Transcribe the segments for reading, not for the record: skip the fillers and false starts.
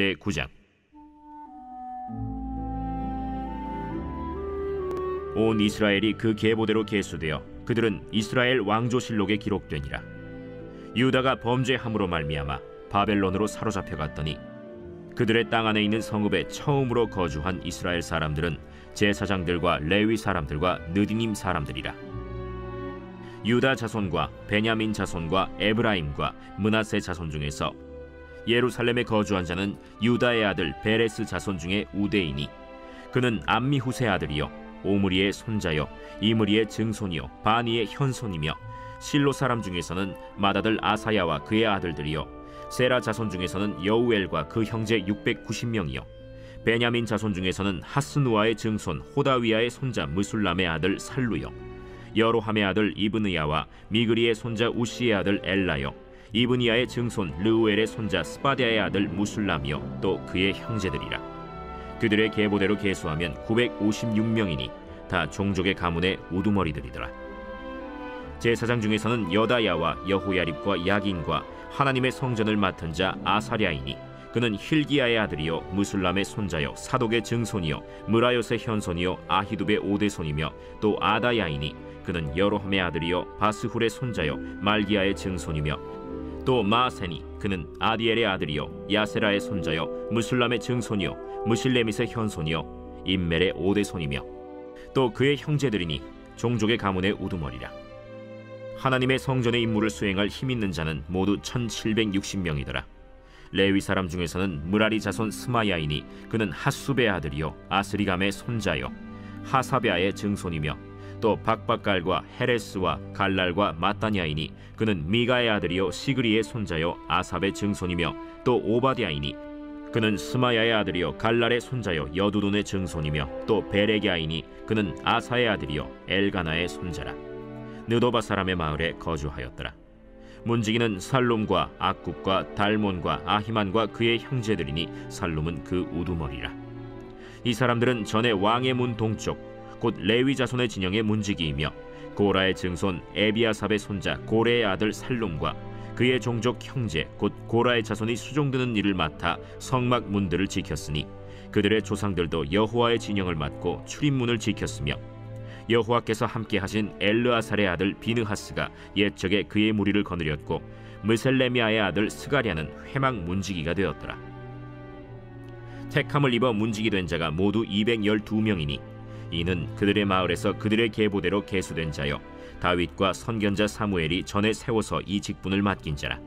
제9장. 온 이스라엘이 그 계보대로 계수되어 그들은 이스라엘 왕조실록에 기록되니라. 유다가 범죄함으로 말미암아 바벨론으로 사로잡혀 갔더니 그들의 땅 안에 있는 성읍에 처음으로 거주한 이스라엘 사람들은 제사장들과 레위 사람들과 느디님 사람들이라. 유다 자손과 베냐민 자손과 에브라임과 므낫세 자손 중에서 예루살렘에 거주한 자는 유다의 아들 베레스 자손 중에 우대이니 그는 암미후세 아들이요 오므리의 손자요 이므리의 증손이요 바니의 현손이며 실로 사람 중에서는 맏아들 아사야와 그의 아들들이요 세라 자손 중에서는 여우엘과 그 형제 690명이요 베냐민 자손 중에서는 하스누아의 증손 호다위아의 손자 무술람의 아들 살루요 여로함의 아들 이브느야와 미그리의 손자 우시의 아들 엘라요 이브니야의 증손 르우엘의 손자 스바디아의 아들 무술람이요 또 그의 형제들이라. 그들의 계보대로 계수하면 956명이니 다 종족의 가문의 우두머리들이더라. 제사장 중에서는 여다야와 여호야립과 야긴과 하나님의 성전을 맡은 자 아사랴이니 그는 힐기야의 아들이요 무술람의 손자요 사독의 증손이요 무라요의 현손이요 아히둡의 오대손이며 또 아다야이니 그는 여로함의 아들이요 바스훌의 손자요 말기야의 증손이며 또 마세니 그는 아디엘의 아들이요 야세라의 손자요 무술람의 증손이요 무실레밋의 현손이요 임멜의 오대손이며 또 그의 형제들이니 종족의 가문의 우두머리라. 하나님의 성전의 임무를 수행할 힘 있는 자는 모두 1760명이더라. 레위 사람 중에서는 무라리 자손 스마야이니 그는 핫숲의 아들이요 아스리감의 손자요 하사베아의 증손이며 또 박박갈과 헤레스와 갈랄과 마따냐이니 그는 미가의 아들이요 시그리의 손자요 아삽의 증손이며 또 오바댜이니 그는 스마야의 아들이요 갈랄의 손자요 여두둔의 증손이며 또 베레갸이니 그는 아사의 아들이요 엘가나의 손자라. 느도바 사람의 마을에 거주하였더라. 문지기는 살룸과 악굽과 달몬과 아히만과 그의 형제들이니 살룸은 그 우두머리라. 이 사람들은 전에 왕의 문 동쪽 곧 레위 자손의 진영의 문지기이며 고라의 증손 에비아삽의 손자 고레의 아들 살룸과 그의 종족 형제 곧 고라의 자손이 수종드는 일을 맡아 성막 문들을 지켰으니 그들의 조상들도 여호와의 진영을 맡고 출입문을 지켰으며 여호와께서 함께 하신 엘르아살의 아들 비느하스가 옛적에 그의 무리를 거느렸고 무셀레미아의 아들 스가랴는 회막 문지기가 되었더라. 택함을 입어 문지기 된 자가 모두 212명이니 이는 그들의 마을에서 그들의 계보대로 계수된 자여 다윗과 선견자 사무엘이 전에 세워서 이 직분을 맡긴 자라.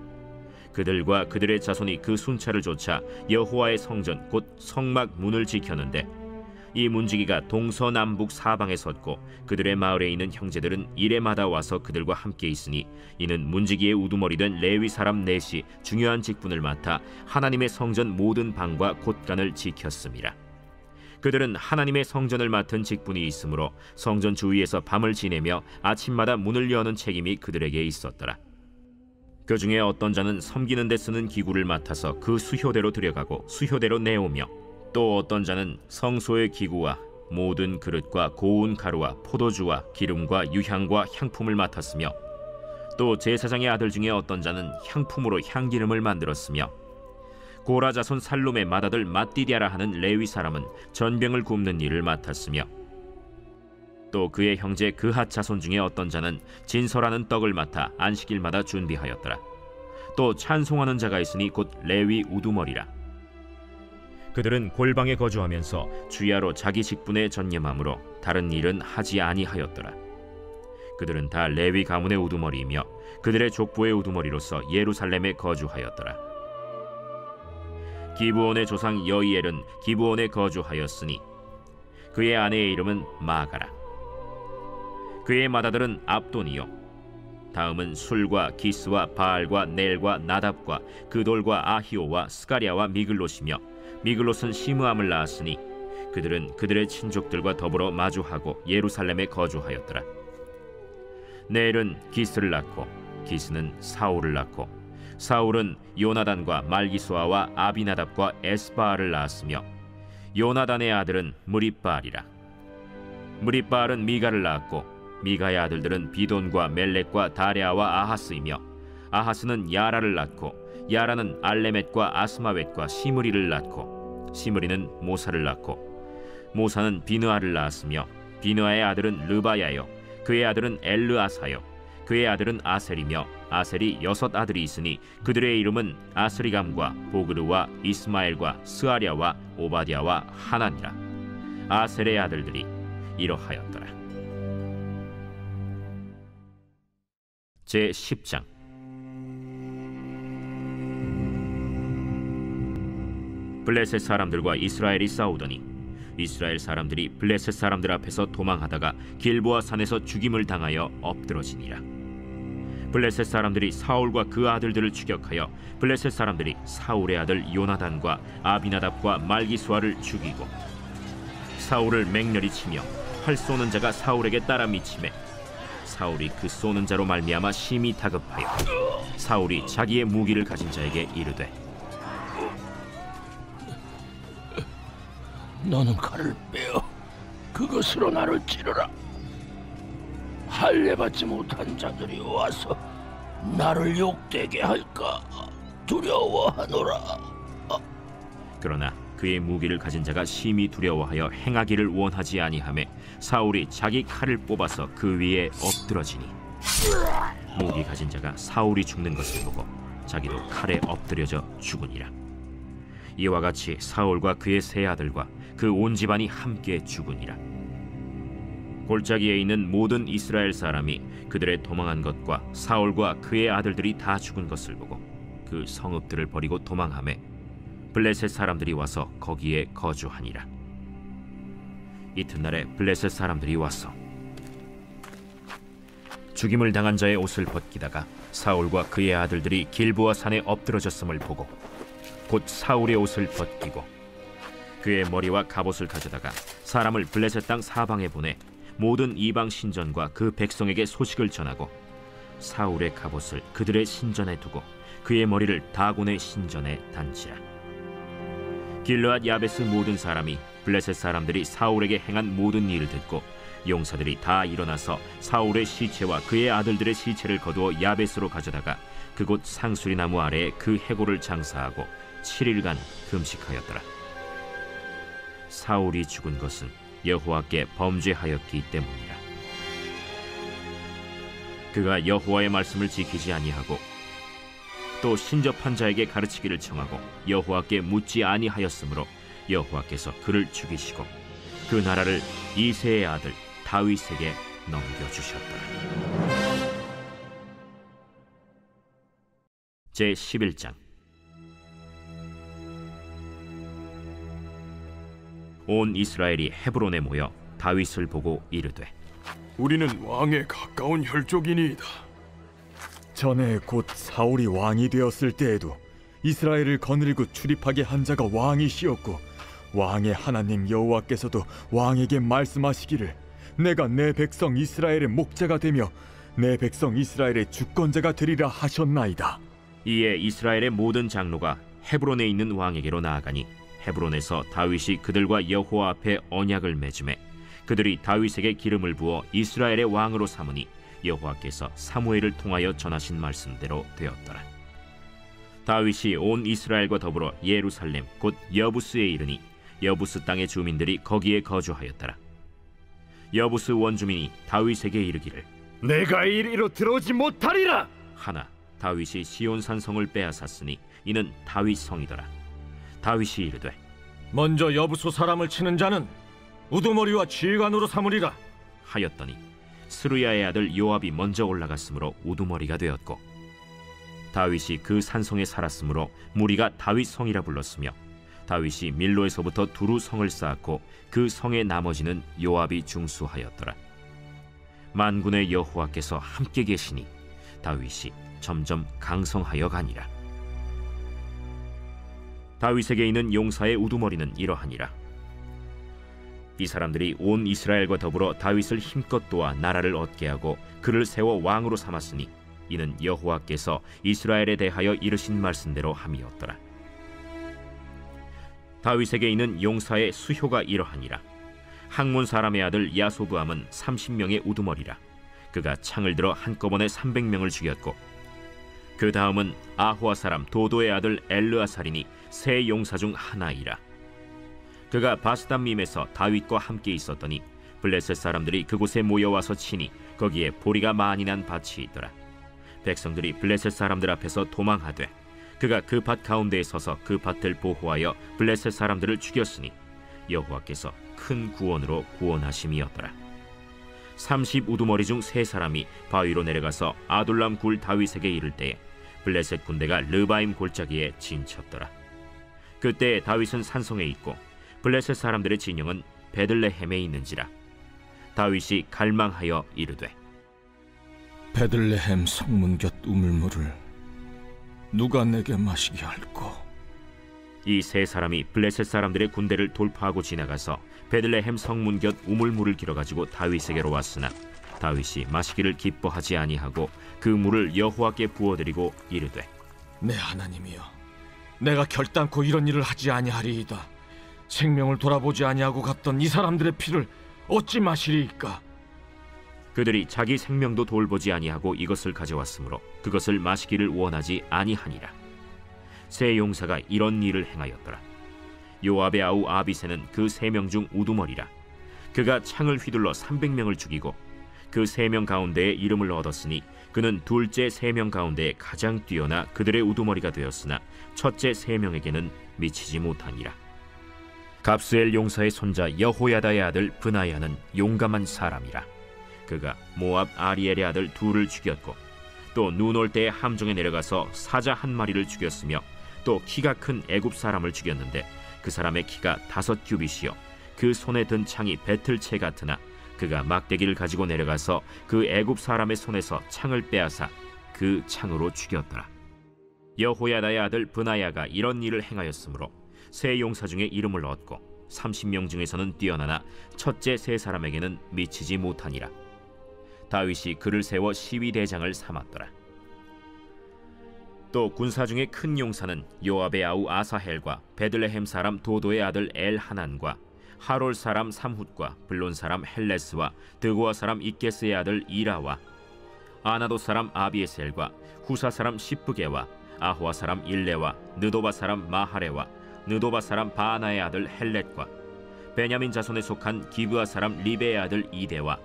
그들과 그들의 자손이 그 순찰을 좇아 여호와의 성전 곧 성막 문을 지켰는데 이 문지기가 동서남북 사방에 섰고 그들의 마을에 있는 형제들은 이레마다 와서 그들과 함께 있으니 이는 문지기의 우두머리 된 레위 사람 넷이 중요한 직분을 맡아 하나님의 성전 모든 방과 곳간을 지켰음이라. 그들은 하나님의 성전을 맡은 직분이 있으므로 성전 주위에서 밤을 지내며 아침마다 문을 여는 책임이 그들에게 있었더라. 그 중에 어떤 자는 섬기는 데 쓰는 기구를 맡아서 그 수효대로 들여가고 수효대로 내오며 또 어떤 자는 성소의 기구와 모든 그릇과 고운 가루와 포도주와 기름과 유향과 향품을 맡았으며 또 제사장의 아들 중에 어떤 자는 향품으로 향기름을 만들었으며 고라 자손 살룸의 맏아들 맏디디아라 하는 레위 사람은 전병을 굽는 일을 맡았으며 또 그의 형제 그핫 자손 중에 어떤 자는 진설하는 떡을 맡아 안식일마다 준비하였더라. 또 찬송하는 자가 있으니 곧 레위 우두머리라. 그들은 골방에 거주하면서 주야로 자기 직분에 전념함으로 다른 일은 하지 아니하였더라. 그들은 다 레위 가문의 우두머리이며 그들의 족보의 우두머리로서 예루살렘에 거주하였더라. 기브온의 조상 여이엘은 기브온에 거주하였으니 그의 아내의 이름은 마가라. 그의 맏아들은 압돈이요 다음은 술과 기스와 바알과 넬과 나답과 그돌과 아히오와 스가랴와 미글롯이며 미글롯은 시므암을 낳았으니 그들은 그들의 친족들과 더불어 마주하고 예루살렘에 거주하였더라. 넬은 기스를 낳고 기스는 사울을 낳고 사울은 요나단과 말기수아와 아비나답과 에스바알을 낳았으며 요나단의 아들은 무립바알이라. 무립바알은 미가를 낳았고 미가의 아들들은 비돈과 멜렉과 다레아와 아하스이며 아하스는 야라를 낳고 야라는 알레멧과 아스마웻과 시므리를 낳고 시므리는 모사를 낳고 모사는 비느아를 낳았으며 비느아의 아들은 르바야요 그의 아들은 엘르아사요 그의 아들은 아셀이며 아셀이 6 아들이 있으니 그들의 이름은 아스리감과 보그르와 이스마엘과 스아랴와 오바댜와 하나니라. 아셀의 아들들이 이러하였더라. 제10장. 블레셋 사람들과 이스라엘이 싸우더니 이스라엘 사람들이 블레셋 사람들 앞에서 도망하다가 길보아 산에서 죽임을 당하여 엎드러지니라. 블레셋 사람들이 사울과 그 아들들을 추격하여 블레셋 사람들이 사울의 아들 요나단과 아비나답과 말기수아를 죽이고 사울을 맹렬히 치며 활 쏘는 자가 사울에게 따라 미치매 사울이 그 쏘는 자로 말미암아 심히 다급하여 사울이 자기의 무기를 가진 자에게 이르되 너는 칼을 빼어 그것으로 나를 찌르라. 할례받지 못한 자들이 와서 나를 욕되게 할까 두려워하노라. 그러나 그의 무기를 가진 자가 심히 두려워하여 행하기를 원하지 아니하매 사울이 자기 칼을 뽑아서 그 위에 엎드러지니 무기 가진 자가 사울이 죽는 것을 보고 자기도 칼에 엎드려져 죽으니라. 이와 같이 사울과 그의 세 아들과 그 온 집안이 함께 죽으니라. 골짜기에 있는 모든 이스라엘 사람이 그들의 도망한 것과 사울과 그의 아들들이 다 죽은 것을 보고 그 성읍들을 버리고 도망하매 블레셋 사람들이 와서 거기에 거주하니라. 이튿날에 블레셋 사람들이 와서 죽임을 당한 자의 옷을 벗기다가 사울과 그의 아들들이 길보아 산에 엎드러졌음을 보고 곧 사울의 옷을 벗기고 그의 머리와 갑옷을 가져다가 사람을 블레셋 땅 사방에 보내 모든 이방 신전과 그 백성에게 소식을 전하고 사울의 갑옷을 그들의 신전에 두고 그의 머리를 다곤의 신전에 단지라. 길르앗 야베스 모든 사람이 블레셋 사람들이 사울에게 행한 모든 일을 듣고 용사들이 다 일어나서 사울의 시체와 그의 아들들의 시체를 거두어 야베스로 가져다가 그곳 상수리 나무 아래에 그 해골을 장사하고 7일간 금식하였더라. 사울이 죽은 것은 여호와께 범죄하였기 때문이라. 그가 여호와의 말씀을 지키지 아니하고 또 신접한 자에게 가르치기를 청하고 여호와께 묻지 아니하였으므로 여호와께서 그를 죽이시고 그 나라를 이새의 아들 다윗에게 넘겨주셨더라. 제11장. 온 이스라엘이 헤브론에 모여 다윗을 보고 이르되 우리는 왕에 가까운 혈족이니이다. 전에 곧 사울이 왕이 되었을 때에도 이스라엘을 거느리고 출입하게 한 자가 왕이시었고 왕의 하나님 여호와께서도 왕에게 말씀하시기를 내가 내 백성 이스라엘의 목자가 되며 내 백성 이스라엘의 주권자가 되리라 하셨나이다. 이에 이스라엘의 모든 장로가 헤브론에 있는 왕에게로 나아가니 헤브론에서 다윗이 그들과 여호와 앞에 언약을 맺음에 그들이 다윗에게 기름을 부어 이스라엘의 왕으로 삼으니 여호와께서 사무엘을 통하여 전하신 말씀대로 되었더라. 다윗이 온 이스라엘과 더불어 예루살렘 곧 여부스에 이르니 여부스 땅의 주민들이 거기에 거주하였더라. 여부스 원주민이 다윗에게 이르기를 내가 이리로 들어오지 못하리라 하나 다윗이 시온산 성을 빼앗았으니 이는 다윗 성이더라. 다윗이 이르되 먼저 여부수 사람을 치는 자는 우두머리와 지휘관으로 삼으리라 하였더니 스루야의 아들 요압이 먼저 올라갔으므로 우두머리가 되었고 다윗이 그 산성에 살았으므로 무리가 다윗 성이라 불렀으며 다윗이 밀로에서부터 두루 성을 쌓았고 그 성의 나머지는 요압이 중수하였더라. 만군의 여호와께서 함께 계시니 다윗이 점점 강성하여 가니라. 다윗에게 있는 용사의 우두머리는 이러하니라. 이 사람들이 온 이스라엘과 더불어 다윗을 힘껏 도와 나라를 얻게 하고 그를 세워 왕으로 삼았으니 이는 여호와께서 이스라엘에 대하여 이르신 말씀대로 함이었더라. 다윗에게 있는 용사의 수효가 이러하니라. 학몬 사람의 아들 야소브암은 30명의 우두머리라. 그가 창을 들어 한꺼번에 300명을 죽였고 그 다음은 아호와 사람 도도의 아들 엘르아살이니 세 용사 중 하나이라. 그가 바스담밈에서 다윗과 함께 있었더니 블레셋 사람들이 그곳에 모여와서 치니 거기에 보리가 많이 난 밭이 있더라. 백성들이 블레셋 사람들 앞에서 도망하되 그가 그 밭 가운데에 서서 그 밭을 보호하여 블레셋 사람들을 죽였으니 여호와께서 큰 구원으로 구원하심이었더라. 30 우두머리 중 세 사람이 바위로 내려가서 아둘람 굴 다윗에게 이를 때에 블레셋 군대가 르바임 골짜기에 진쳤더라. 그때 다윗은 산성에 있고 블레셋 사람들의 진영은 베들레헴에 있는지라. 다윗이 갈망하여 이르되 베들레헴 성문 곁 우물물을 누가 내게 마시게 할꼬? 이 세 사람이 블레셋 사람들의 군대를 돌파하고 지나가서 베들레헴 성문 곁 우물물을 길어가지고 다윗에게로 왔으나 다윗이 마시기를 기뻐하지 아니하고 그 물을 여호와께 부어드리고 이르되 내 하나님이여, 내가 결단코 이런 일을 하지 아니하리이다. 생명을 돌아보지 아니하고 갔던 이 사람들의 피를 어찌 마시리이까? 그들이 자기 생명도 돌보지 아니하고 이것을 가져왔으므로 그것을 마시기를 원하지 아니하니라. 세 용사가 이런 일을 행하였더라. 요압의 아우 아비새는 그 3명 중 우두머리라. 그가 창을 휘둘러 300명을 죽이고 그 3명 가운데에 이름을 얻었으니 그는 둘째 3명 가운데 가장 뛰어나 그들의 우두머리가 되었으나 첫째 3명에게는 미치지 못하니라. 갑스엘 용사의 손자 여호야다의 아들 브나야는 용감한 사람이라. 그가 모압 아리엘의 아들 둘을 죽였고 또 눈 올 때에 함정에 내려가서 사자 한 마리를 죽였으며 또 키가 큰 애굽 사람을 죽였는데 그 사람의 키가 5 규빗이요 그 손에 든 창이 배틀채 같으나 그가 막대기를 가지고 내려가서 그 애굽 사람의 손에서 창을 빼앗아 그 창으로 죽였더라. 여호야다의 아들 브나야가 이런 일을 행하였으므로 세 용사 중에 이름을 얻고 30명 중에서는 뛰어나나 첫째 세 사람에게는 미치지 못하니라. 다윗이 그를 세워 시위대장을 삼았더라. 또 군사 중에 큰 용사는 요압의 아우 아사헬과 베들레헴 사람 도도의 아들 엘하난과 하롤 사람 삼훗과 블론 사람 헬레스와 드고아 사람 이게스의 아들 이라와 아나도 사람 아비에셀과 후사 사람 시프게와 아호아 사람 일레와 느도바 사람 마하레와 느도바 사람 바나의 아들 헬렛과 베냐민 자손에 속한 기브아 사람 리베의 아들 이데와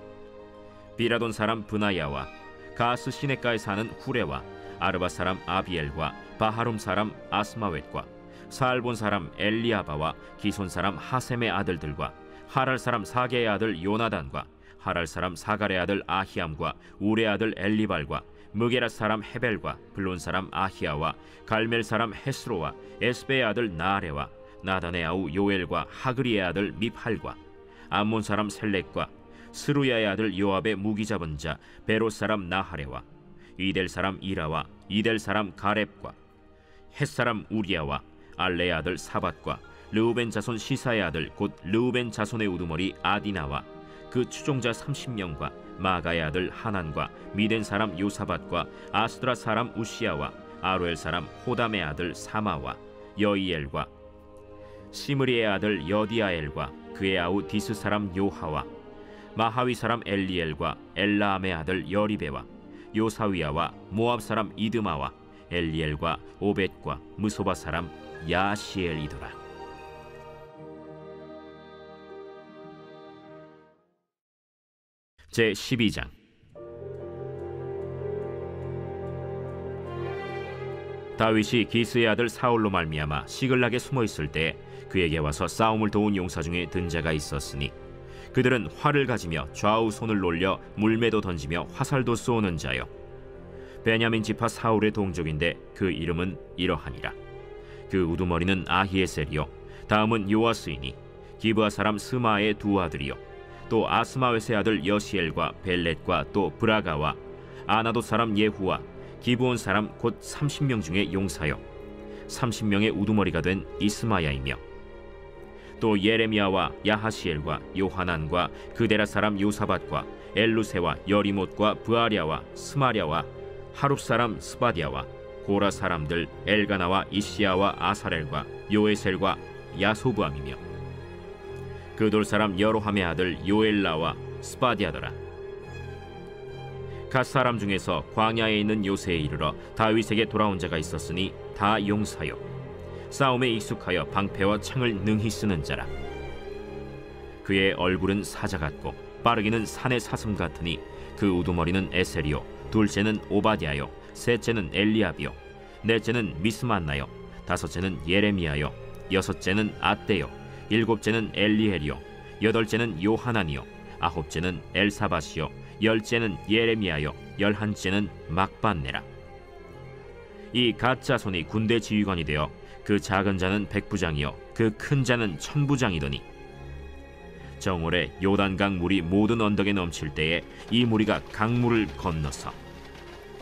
비라돈 사람 브나야와 가스 시내가에 사는 후레와 아르바 사람 아비엘과 바하룸 사람 아스마웻과 사알본 사람 엘리아바와 기손 사람 하셈의 아들들과 하랄 사람 사게의 아들 요나단과 하랄 사람 사갈의 아들 아히암과 우레 아들 엘리발과 무게라 사람 헤벨과 블론 사람 아히야와 갈멜 사람 헤스로와 에스베의 아들 나아레와 나단의 아우 요엘과 하그리의 아들 미팔과 암몬 사람 셀렉과 스루야의 아들 요압의 무기 잡은 자 베롯 사람 나하레와 이델 사람 이라와 이델 사람 가렙과 헷 사람 우리야와 알레의 아들 사밧과 르우벤 자손 시사의 아들 곧 르우벤 자손의 우두머리 아디나와 그 추종자 30명과 마가의 아들 하난과 미덴 사람 요사밧과 아스드라 사람 우시야와 아로엘 사람 호담의 아들 사마와 여이엘과 시므리의 아들 여디아엘과 그의 아우 디스 사람 요하와 마하위 사람 엘리엘과 엘라암의 아들 여리베와 요사위야와 모압 사람 이드마와 엘리엘과 오벳과 무소바 사람 야시엘이더라. 제 12장. 다윗이 기스의 아들 사울로 말미암아 시글락에 숨어 있을 때 그에게 와서 싸움을 도운 용사 중에 든 자가 있었으니 그들은 활을 가지며 좌우 손을 놀려 물매도 던지며 화살도 쏘는 자요 베냐민 지파 사울의 동족인데 그 이름은 이러하니라. 그 우두머리는 아히에셀이요 다음은 요아스이니 기브아 사람 스마의 두 아들이요 또 아스마웨스의 아들 여시엘과 벨렛과 또 브라가와 아나도 사람 예후와 기브온 사람 곧 30명 중에 용사요 30명의 우두머리가 된 이스마야이며 또 예레미야와 야하시엘과 요하난과 그데라 사람 요사밧과 엘루세와 여리못과 브아랴와 스마랴와 하룹 사람 스바디아와 고라 사람들 엘가나와 이시야와 아사렐과 요에셀과 야소부암이며 그돌 사람 여로함의 아들 요엘라와 스바디아더라. 갓 사람 중에서 광야에 있는 요새에 이르러 다윗에게 돌아온 자가 있었으니 다 용사요 싸움에 익숙하여 방패와 창을 능히 쓰는 자라. 그의 얼굴은 사자 같고 빠르기는 산의 사슴 같으니 그 우두머리는 에셀이요 둘째는 오바댜요 셋째는 엘리압이요 넷째는 미스만나요 다섯째는 예레미야요 여섯째는 앗대요 일곱째는 엘리엘이요 여덟째는 요하나니요 아홉째는 엘사밧이요 열째는 예레미야요 열한째는 막반네라. 이 갓 자손이 군대 지휘관이 되어 그 작은 자는 백부장이요 그 큰 자는 천부장이더니 정월에 요단강 물이 모든 언덕에 넘칠 때에 이 무리가 강물을 건너서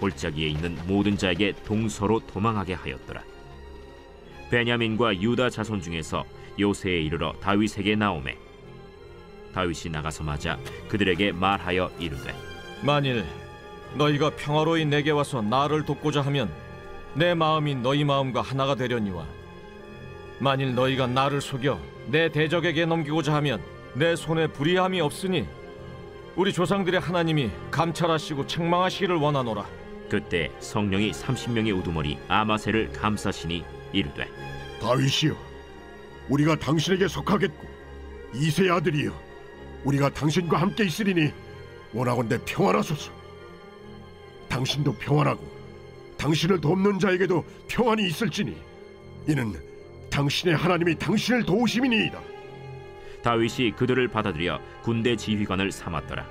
골짜기에 있는 모든 자에게 동서로 도망하게 하였더라. 베냐민과 유다 자손 중에서 요새에 이르러 다윗에게 나오매 다윗이 나가서 맞아 그들에게 말하여 이르되 만일 너희가 평화로이 내게 와서 나를 돕고자 하면 내 마음이 너희 마음과 하나가 되려니와 만일 너희가 나를 속여 내 대적에게 넘기고자 하면 내 손에 불의함이 없으니 우리 조상들의 하나님이 감찰하시고 책망하시기를 원하노라. 그때 성령이 30명의 우두머리 아마새를 감싸시니 이르되 다윗이여, 우리가 당신에게 속하겠고 이새의 아들이여, 우리가 당신과 함께 있으리니 원하건대 평안하소서. 당신도 평안하고 당신을 돕는 자에게도 평안이 있을지니 이는 당신의 하나님이 당신을 도우심이니이다. 다윗이 그들을 받아들여 군대 지휘관을 삼았더라.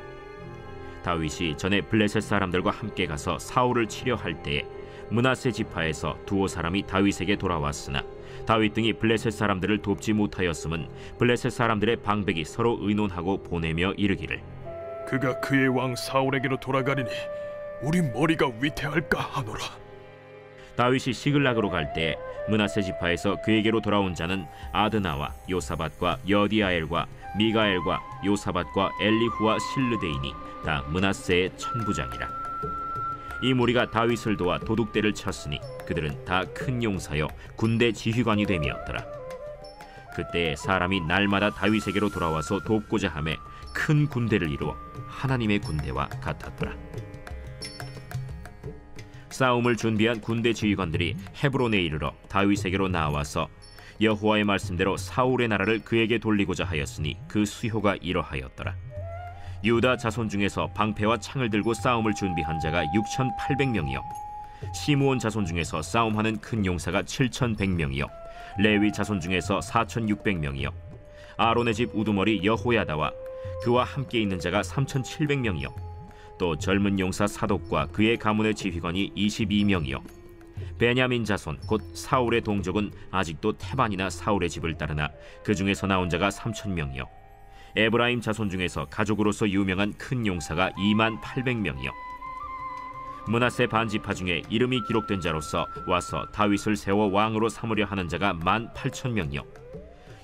다윗이 전에 블레셋 사람들과 함께 가서 사울을 치려 할 때에 므낫세 지파에서 두어 사람이 다윗에게 돌아왔으나 다윗 등이 블레셋 사람들을 돕지 못하였음은 블레셋 사람들의 방백이 서로 의논하고 보내며 이르기를 그가 그의 왕 사울에게로 돌아가리니 우리 머리가 위태할까 하노라. 다윗이 시글락으로 갈 때 므낫세 지파에서 그에게로 돌아온 자는 아드나와 요사밧과 여디아엘과 미가엘과 요사밧과 엘리후와 실르데이니 다 므낫세의 천부장이라. 이 무리가 다윗을 도와 도둑대를 쳤으니 그들은 다 큰 용사여 군대 지휘관이 됨이었더라. 그때 사람이 날마다 다윗에게로 돌아와서 돕고자 하매 큰 군대를 이루어 하나님의 군대와 같았더라. 싸움을 준비한 군대 지휘관들이 헤브론에 이르러 다윗에게로 나와서 여호와의 말씀대로 사울의 나라를 그에게 돌리고자 하였으니 그 수효가 이러하였더라. 유다 자손 중에서 방패와 창을 들고 싸움을 준비한 자가 6,800명이요 시므온 자손 중에서 싸움하는 큰 용사가 7,100명이요 레위 자손 중에서 4,600명이요 아론의 집 우두머리 여호야다와 그와 함께 있는 자가 3,700명이요 또 젊은 용사 사독과 그의 가문의 지휘관이 22명이요 베냐민 자손 곧 사울의 동족은 아직도 태반이나 사울의 집을 따르나 그 중에서 나온 자가 3,000명이요 에브라임 자손 중에서 가족으로서 유명한 큰 용사가 28,000명이요 므낫세 반지파 중에 이름이 기록된 자로서 와서 다윗을 세워 왕으로 삼으려 하는 자가 18,000명이요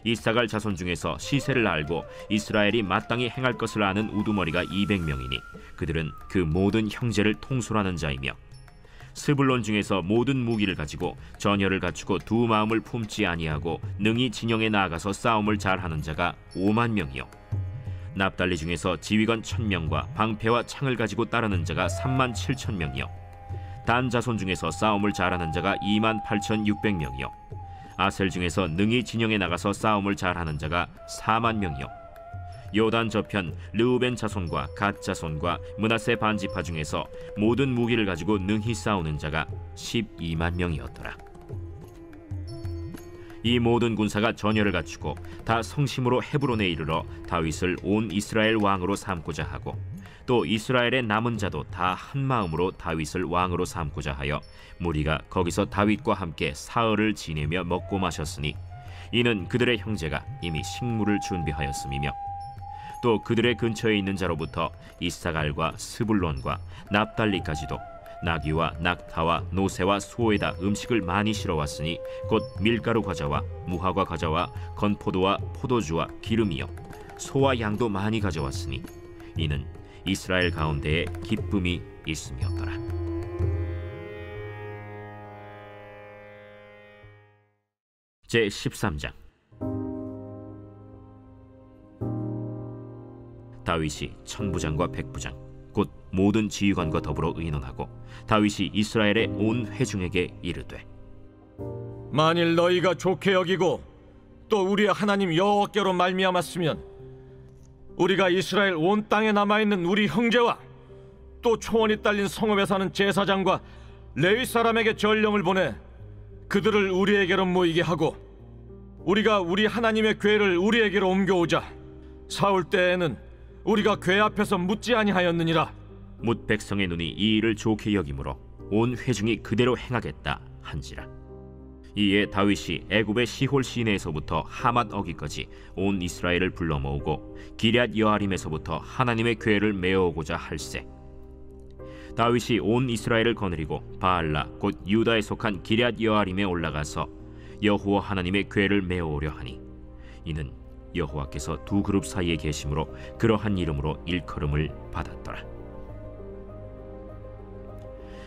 이사갈 자손 중에서 시세를 알고 이스라엘이 마땅히 행할 것을 아는 우두머리가 200명이니 그들은 그 모든 형제를 통솔하는 자이며 스불론 중에서 모든 무기를 가지고 전열을 갖추고 두 마음을 품지 아니하고 능히 진영에 나아가서 싸움을 잘하는 자가 50,000명이요 납달리 중에서 지휘관 1,000명과 방패와 창을 가지고 따르는 자가 37,000명이요 단 자손 중에서 싸움을 잘하는 자가 28,600명이요 아셀 중에서 능히 진영에 나가서 싸움을 잘하는 자가 40,000명이요 요단 저편 르우벤 자손과 갓 자손과 므낫세 반지파 중에서 모든 무기를 가지고 능히 싸우는 자가 120,000명이었더라. 이 모든 군사가 전열을 갖추고 다 성심으로 헤브론에 이르러 다윗을 온 이스라엘 왕으로 삼고자 하고 또 이스라엘의 남은 자도 다 한 마음으로 다윗을 왕으로 삼고자 하여 무리가 거기서 다윗과 함께 사흘을 지내며 먹고 마셨으니 이는 그들의 형제가 이미 식물을 준비하였음이며 또 그들의 근처에 있는 자로부터 이사갈과 스불론과 납달리까지도 나귀와 낙타와 노새와 소에다 음식을 많이 실어왔으니 곧 밀가루 과자와 무화과 과자와 건포도와 포도주와 기름이요 소와 양도 많이 가져왔으니 이는 이스라엘 가운데에 기쁨이 있음이었더라. 제13장 다윗이 천부장과 백부장 곧 모든 지휘관과 더불어 의논하고 다윗이 이스라엘의 온 회중에게 이르되 만일 너희가 좋게 여기고 또 우리의 하나님 여호와께로 말미암았으면 우리가 이스라엘 온 땅에 남아있는 우리 형제와 또 초원이 딸린 성읍에 사는 제사장과 레위 사람에게 전령을 보내 그들을 우리에게로 모이게 하고 우리가 우리 하나님의 궤를 우리에게로 옮겨오자. 사울 때에는 우리가 궤 앞에서 묻지 아니하였느니라. 뭇 백성의 눈이 이 일을 좋게 여기므로 온 회중이 그대로 행하겠다 한지라. 이에 다윗이 애굽의 시홀 시내에서부터 하맛 어기까지 온 이스라엘을 불러 모으고 기럇 여아림에서부터 하나님의 궤를 메어오고자 할세. 다윗이 온 이스라엘을 거느리고 바알라 곧 유다에 속한 기럇 여아림에 올라가서 여호와 하나님의 궤를 메어오려 하니 이는 여호와께서 두 그룹 사이에 계심으로 그러한 이름으로 일컬음을 받았더라.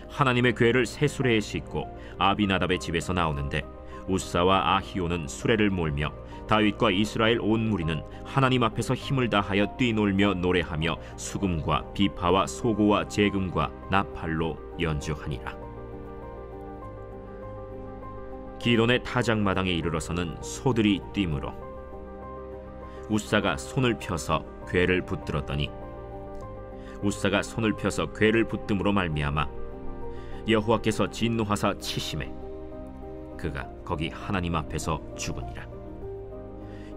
하나님의 궤를 새 수레에 싣고 아비나답의 집에서 나오는데 우사와 아히오는 수레를 몰며 다윗과 이스라엘 온 무리는 하나님 앞에서 힘을 다하여 뛰놀며 노래하며 수금과 비파와 소고와 재금과 나팔로 연주하니라. 기돈의 타작마당에 이르러서는 소들이 뛰므로 우사가 손을 펴서 궤를 붙들었더니 우사가 손을 펴서 궤를 붙듦으로 말미암아 여호와께서 진노하사 치심에 그가 거기 하나님 앞에서 죽으니라.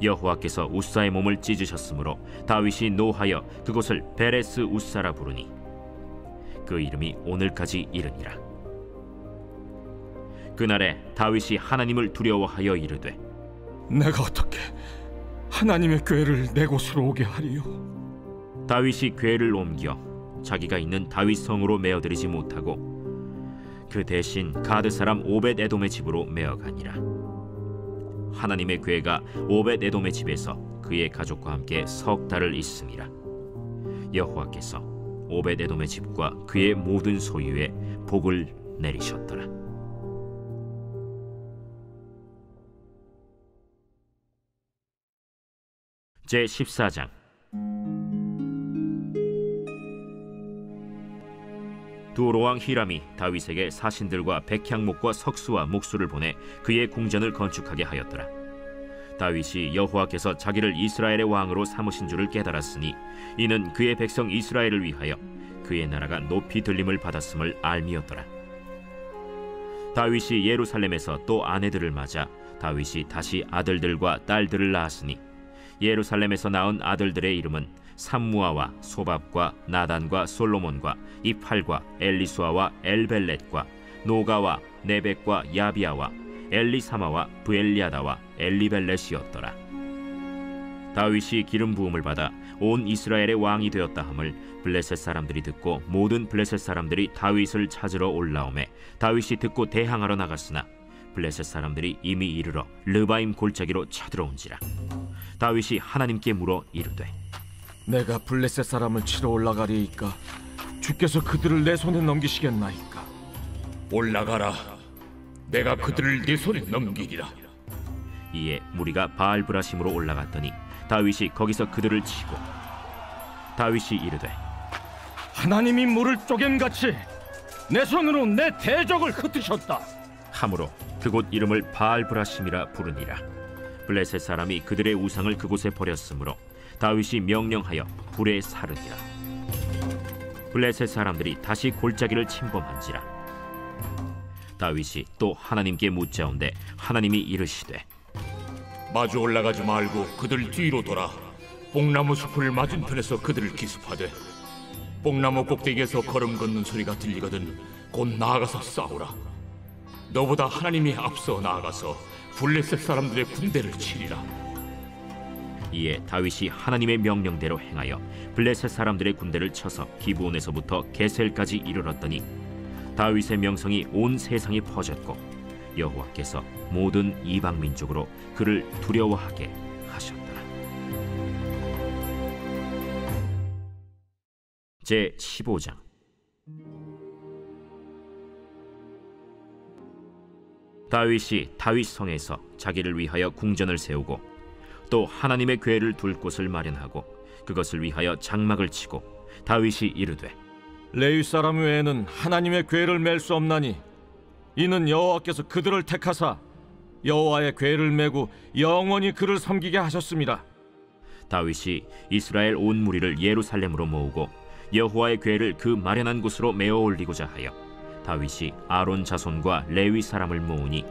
여호와께서 우사의 몸을 찢으셨으므로 다윗이 노하여 그곳을 베레스 우사라 부르니 그 이름이 오늘까지 이르니라. 그날에 다윗이 하나님을 두려워하여 이르되 내가 어떻게 하나님의 궤를 내 곳으로 오게 하리요? 다윗이 궤를 옮겨 자기가 있는 다윗 성으로 메어들이지 못하고 그 대신 가드 사람 오벳 에돔의 집으로 메어가니라. 하나님의 궤가 오벳 에돔의 집에서 그의 가족과 함께 석 달을 있음이라. 여호와께서 오벳 에돔의 집과 그의 모든 소유에 복을 내리셨더라. 제 14장. 두로왕 히람이 다윗에게 사신들과 백향목과 석수와 묵수를 보내 그의 궁전을 건축하게 하였더라. 다윗이 여호와께서 자기를 이스라엘의 왕으로 삼으신 줄을 깨달았으니 이는 그의 백성 이스라엘을 위하여 그의 나라가 높이 들림을 받았음을 알미였더라. 다윗이 예루살렘에서 또 아내들을 맞아 다윗이 다시 아들들과 딸들을 낳았으니 예루살렘에서 낳은 아들들의 이름은 삼무아와 소밥과 나단과 솔로몬과 이팔과 엘리수아와 엘벨렛과 노가와 네벡과 야비아와 엘리사마와 부엘리아다와 엘리벨렛이었더라. 다윗이 기름 부음을 받아 온 이스라엘의 왕이 되었다 함을 블레셋 사람들이 듣고 모든 블레셋 사람들이 다윗을 찾으러 올라오매 다윗이 듣고 대항하러 나갔으나 블레셋 사람들이 이미 이르러 르바임 골짜기로 쳐들어온지라. 다윗이 하나님께 물어 이르되 내가 블레셋 사람을 치러 올라가리이까 주께서 그들을 내 손에 넘기시겠나이까? 올라가라. 내가 그들을 네 손에 넘기리라. 이에 무리가 바알브라심으로 올라갔더니 다윗이 거기서 그들을 치고 다윗이 이르되 하나님이 물을 쪼갬같이 내 손으로 내 대적을 흩으셨다. 함으로 그곳 이름을 바알브라심이라 부르니라. 블레셋 사람이 그들의 우상을 그곳에 버렸으므로 다윗이 명령하여 불에 사르니라. 블레셋 사람들이 다시 골짜기를 침범한지라. 다윗이 또 하나님께 묻자온데 하나님이 이르시되 마주 올라가지 말고 그들 뒤로 돌아 뽕나무 숲을 맞은편에서 그들을 기습하되 뽕나무 꼭대기에서 걸음 걷는 소리가 들리거든 곧 나아가서 싸우라. 너보다 하나님이 앞서 나아가서 블레셋 사람들의 군대를 치리라. 이에 다윗이 하나님의 명령대로 행하여 블레셋 사람들의 군대를 쳐서 기브온에서부터 게셀까지 이르렀더니 다윗의 명성이 온 세상에 퍼졌고 여호와께서 모든 이방 민족으로 그를 두려워하게 하셨더라. 제 15장. 다윗이 다윗 성에서 자기를 위하여 궁전을 세우고 또 하나님의 궤를 둘 곳을 마련하고 그것을 위하여 장막을 치고 다윗이 이르되 레위 사람 외에는 하나님의 궤를 맬 수 없나니 이는 여호와께서 그들을 택하사 여호와의 궤를 메고 영원히 그를 섬기게 하셨습니다. 다윗이 이스라엘 온 무리를 예루살렘으로 모으고 여호와의 궤를 그 마련한 곳으로 메어 올리고자 하여 다윗이 아론 자손과 레위 사람을 모으니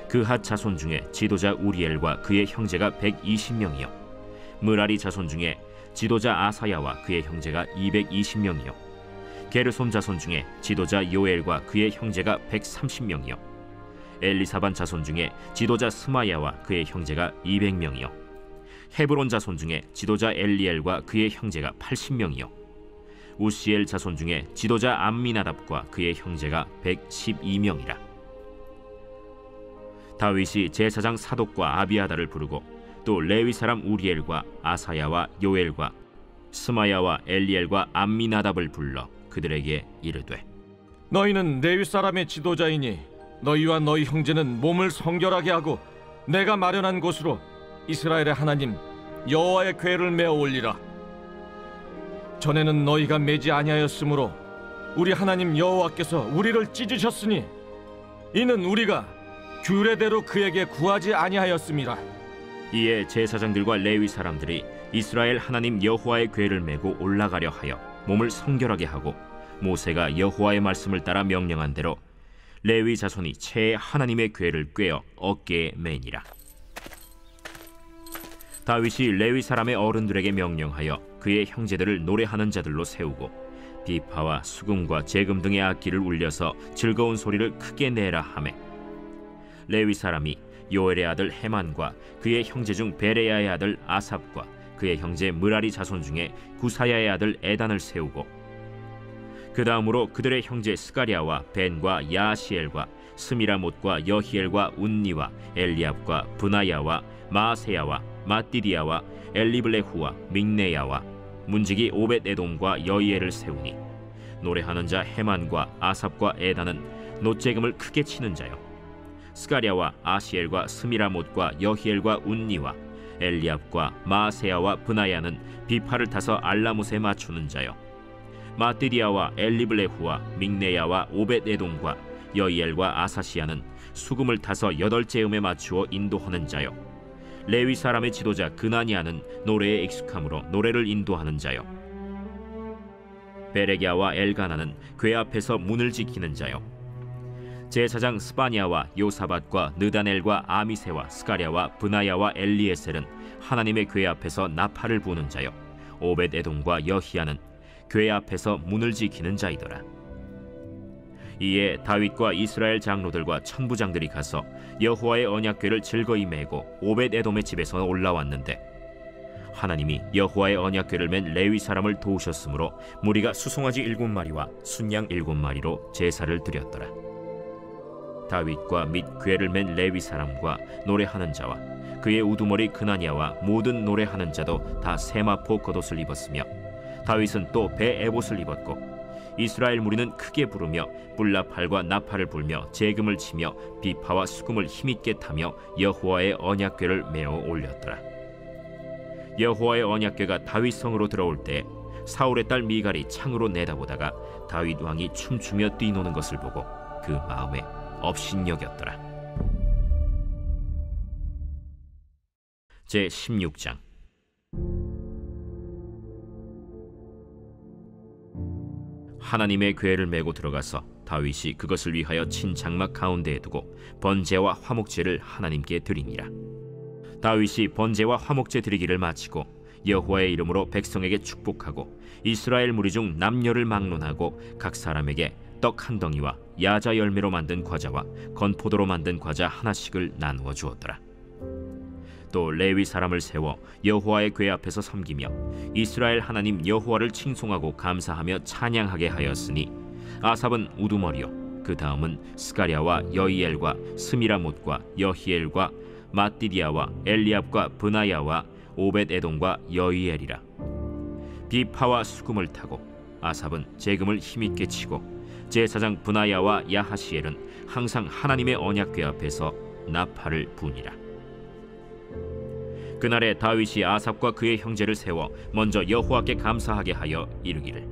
그핫 자손 중에 지도자 우리엘과 그의 형제가 120명이요 므라리 자손 중에 지도자 아사야와 그의 형제가 220명이요 게르솜 자손 중에 지도자 요엘과 그의 형제가 130명이요 엘리사반 자손 중에 지도자 스마야와 그의 형제가 200명이요 헤브론 자손 중에 지도자 엘리엘과 그의 형제가 80명이요 우시엘 자손 중에 지도자 암미나답과 그의 형제가 112명이라. 다윗이 제사장 사독과 아비아다를 부르고 또 레위 사람 우리엘과 아사야와 요엘과 스마야와 엘리엘과 암미나답을 불러 그들에게 이르되 너희는 레위 사람의 지도자이니 너희와 너희 형제는 몸을 성결하게 하고 내가 마련한 곳으로 이스라엘의 하나님 여호와의 궤를 메어 올리라. 전에는 너희가 매지 아니하였으므로 우리 하나님 여호와께서 우리를 찢으셨으니 이는 우리가 규례대로 그에게 구하지 아니하였음이라. 이에 제사장들과 레위 사람들이 이스라엘 하나님 여호와의 궤를 메고 올라가려 하여 몸을 성결하게 하고 모세가 여호와의 말씀을 따라 명령한 대로 레위 자손이 채에 하나님의 궤를 꿰어 어깨에 매니라. 다윗이 레위 사람의 어른들에게 명령하여 그의 형제들을 노래하는 자들로 세우고 비파와 수금과 제금 등의 악기를 울려서 즐거운 소리를 크게 내라 하매 레위 사람이 요엘의 아들 헤만과 그의 형제 중 베레야의 아들 아삽과 그의 형제 므라리 자손 중에 구사야의 아들 에단을 세우고 그 다음으로 그들의 형제 스가랴와 벤과 야시엘과 스미라못과 여히엘과 운니와 엘리압과 브나야와 마세야와 마띠디야와 엘리블레후와 믹네야와 문지기 오벳에돔과 여이엘을 세우니 노래하는 자 헤만과 아삽과 에단은 놋재금을 크게 치는 자요 스가랴와 아시엘과 스미라못과 여히엘과 운니와 엘리압과 마세야와 브나야는 비파를 타서 알라못에 맞추는 자요 마띠디야와 엘리블레후와 믹네야와 오벳에돔과 여이엘과 아사시야는 수금을 타서 8재음에 맞추어 인도하는 자요 레위 사람의 지도자 그나니아는 노래에 익숙함으로 노래를 인도하는 자요 베레기야와 엘가나는 궤 앞에서 문을 지키는 자요 제사장 스바냐와 요사밧과 느다넬과 아미세와 스가랴와 브나야와 엘리에셀은 하나님의 궤 앞에서 나팔을 부는 자요 오벳에돔과 여히야는 궤 앞에서 문을 지키는 자이더라. 이에 다윗과 이스라엘 장로들과 천부장들이 가서 여호와의 언약궤를 즐거이 메고 오벳에돔의 집에서 올라왔는데 하나님이 여호와의 언약궤를 맨 레위 사람을 도우셨으므로 무리가 수송아지 7마리와 순양 7마리로 제사를 드렸더라. 다윗과 및 궤를 맨 레위 사람과 노래하는 자와 그의 우두머리 그나니아와 모든 노래하는 자도 다 세마포 겉옷을 입었으며 다윗은 또 배 에봇을 입었고 이스라엘 무리는 크게 부르며 뿔나팔과 나팔을 불며 재금을 치며 비파와 수금을 힘있게 타며 여호와의 언약궤를 메어 올렸더라. 여호와의 언약궤가 다윗 성으로 들어올 때 사울의 딸 미갈이 창으로 내다보다가 다윗 왕이 춤추며 뛰노는 것을 보고 그 마음에 업신여겼더라. 제 16장. 하나님의 궤를 메고 들어가서 다윗이 그것을 위하여 친 장막 가운데에 두고 번제와 화목제를 하나님께 드리니라. 다윗이 번제와 화목제 드리기를 마치고 여호와의 이름으로 백성에게 축복하고 이스라엘 무리 중 남녀를 막론하고 각 사람에게 떡 한 덩이와 야자 열매로 만든 과자와 건포도로 만든 과자 하나씩을 나누어 주었더라. 또 레위 사람을 세워 여호와의 궤 앞에서 섬기며 이스라엘 하나님 여호와를 칭송하고 감사하며 찬양하게 하였으니 아삽은 우두머리요 그 다음은 스가랴와 여이엘과 스미라못과 여히엘과 마띠디야와 엘리압과 브나야와 오벳에돔과 여이엘이라. 비파와 수금을 타고 아삽은 재금을 힘있게 치고 제사장 브나야와 야하시엘은 항상 하나님의 언약궤 앞에서 나팔을 부니라. 그날에 다윗이 아삽과 그의 형제를 세워 먼저 여호와께 감사하게 하여 이르기를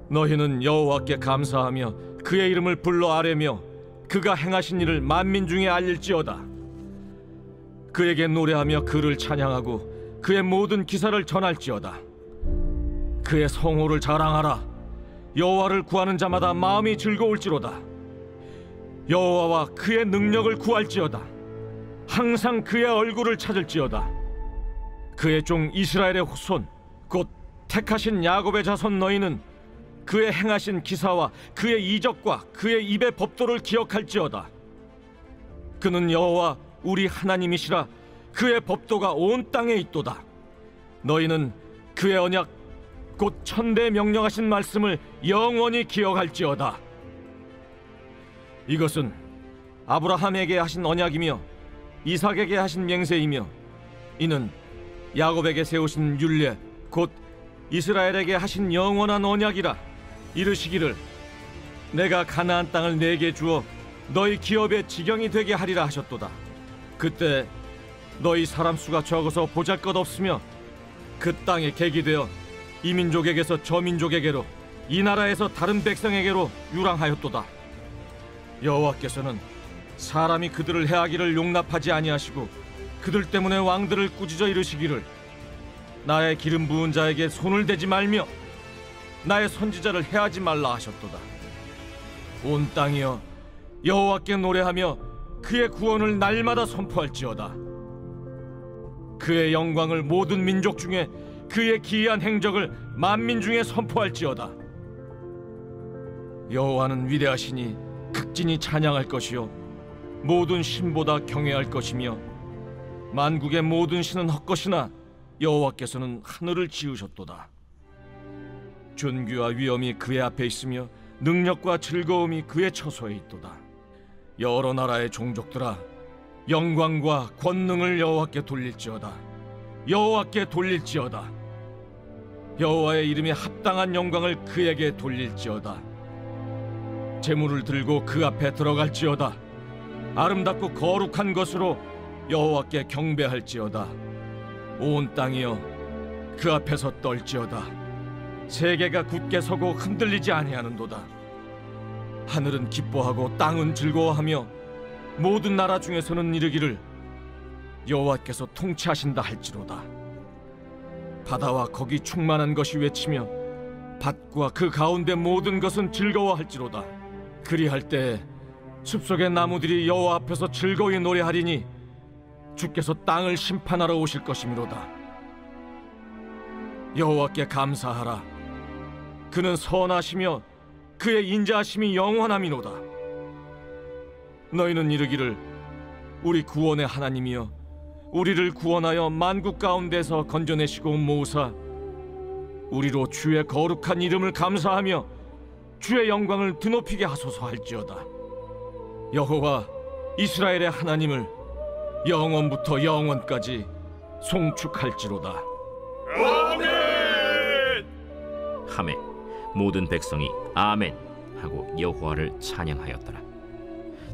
너희는 여호와께 감사하며 그의 이름을 불러 아뢰며 그가 행하신 일을 만민 중에 알릴지어다. 그에게 노래하며 그를 찬양하고 그의 모든 기사를 전할지어다. 그의 성호를 자랑하라. 여호와를 구하는 자마다 마음이 즐거울지로다. 여호와와 그의 능력을 구할지어다. 항상 그의 얼굴을 찾을지어다. 그의 종 이스라엘의 후손 곧 택하신 야곱의 자손 너희는 그의 행하신 기사와 그의 이적과 그의 입의 법도를 기억할지어다. 그는 여호와 우리 하나님이시라. 그의 법도가 온 땅에 있도다. 너희는 그의 언약 곧 천대 명령하신 말씀을 영원히 기억할지어다. 이것은 아브라함에게 하신 언약이며 이삭에게 하신 맹세이며 이는 야곱에게 세우신 율례 곧 이스라엘에게 하신 영원한 언약이라. 이르시기를 내가 가나안 땅을 내게 주어 너희 기업의 지경이 되게 하리라 하셨도다. 그때 너희 사람 수가 적어서 보잘것없으며 그 땅에 객이 되어 이 민족에게서 저 민족에게로 이 나라에서 다른 백성에게로 유랑하였도다. 여호와께서는 사람이 그들을 해하기를 용납하지 아니하시고 그들 때문에 왕들을 꾸짖어 이르시기를 나의 기름 부은 자에게 손을 대지 말며 나의 선지자를 해하지 말라 하셨도다. 온 땅이여 여호와께 노래하며 그의 구원을 날마다 선포할지어다. 그의 영광을 모든 민족 중에 그의 기이한 행적을 만민 중에 선포할지어다. 여호와는 위대하시니 극진히 찬양할 것이요 모든 신보다 경외할 것이며 만국의 모든 신은 헛것이나 여호와께서는 하늘을 지으셨도다. 존귀와 위엄이 그의 앞에 있으며 능력과 즐거움이 그의 처소에 있도다. 여러 나라의 종족들아 영광과 권능을 여호와께 돌릴지어다. 여호와께 돌릴지어다. 여호와의 이름에 합당한 영광을 그에게 돌릴지어다. 제물을 들고 그 앞에 들어갈지어다. 아름답고 거룩한 것으로 여호와께 경배할지어다. 온 땅이여 그 앞에서 떨지어다. 세계가 굳게 서고 흔들리지 아니하는도다. 하늘은 기뻐하고 땅은 즐거워하며 모든 나라 중에서는 이르기를 여호와께서 통치하신다 할지로다. 바다와 거기 충만한 것이 외치며 밭과 그 가운데 모든 것은 즐거워할지로다. 그리할 때 숲속의 나무들이 여호와 앞에서 즐거이 노래하리니 주께서 땅을 심판하러 오실 것이미로다. 여호와께 감사하라. 그는 선하시며 그의 인자하심이 영원함이로다. 너희는 이르기를 우리 구원의 하나님이여 우리를 구원하여 만국 가운데서 건져내시고 모으사 우리로 주의 거룩한 이름을 감사하며 주의 영광을 드높이게 하소서 할지어다. 여호와 이스라엘의 하나님을 영원부터 영원까지 송축할지로다. 하매 모든 백성이 아멘 하고 여호와를 찬양하였더라.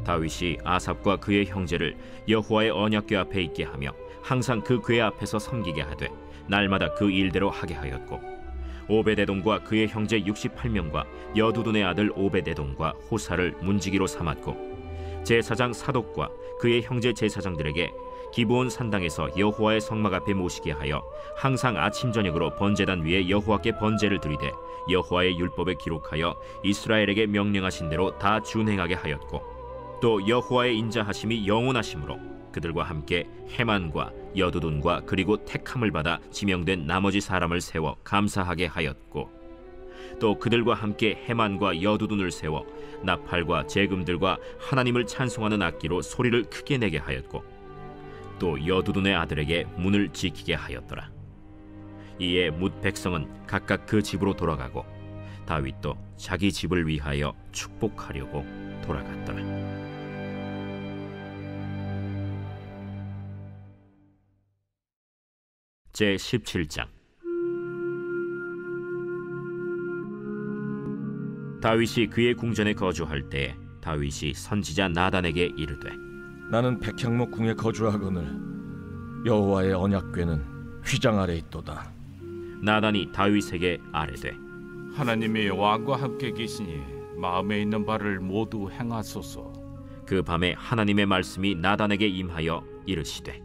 다윗이 아삽과 그의 형제를 여호와의 언약궤 앞에 있게 하며 항상 그 궤 앞에서 섬기게 하되 날마다 그 일대로 하게 하였고 오베데돔과 그의 형제 68명과 여두둔의 아들 오베데돔과 호사를 문지기로 삼았고 제사장 사독과 그의 형제 제사장들에게 기브온 산당에서 여호와의 성막 앞에 모시게 하여 항상 아침 저녁으로 번제단 위에 여호와께 번제를 드리되 여호와의 율법에 기록하여 이스라엘에게 명령하신 대로 다 준행하게 하였고 또 여호와의 인자하심이 영원하심으로 그들과 함께 헤만과 여두둔과 그리고 택함을 받아 지명된 나머지 사람을 세워 감사하게 하였고 또 그들과 함께 헤만과 여두둔을 세워 나팔과 제금들과 하나님을 찬송하는 악기로 소리를 크게 내게 하였고 또 여두둔의 아들에게 문을 지키게 하였더라. 이에 뭇 백성은 각각 그 집으로 돌아가고 다윗도 자기 집을 위하여 축복하려고 돌아갔더라. 제 17장. 다윗이 그의 궁전에 거주할 때 다윗이 선지자 나단에게 이르되 나는 백향목 궁에 거주하거늘 여호와의 언약궤는 휘장 아래 있도다. 나단이 다윗에게 아뢰되 하나님이 왕과 함께 계시니 마음에 있는 바를 모두 행하소서. 그 밤에 하나님의 말씀이 나단에게 임하여 이르시되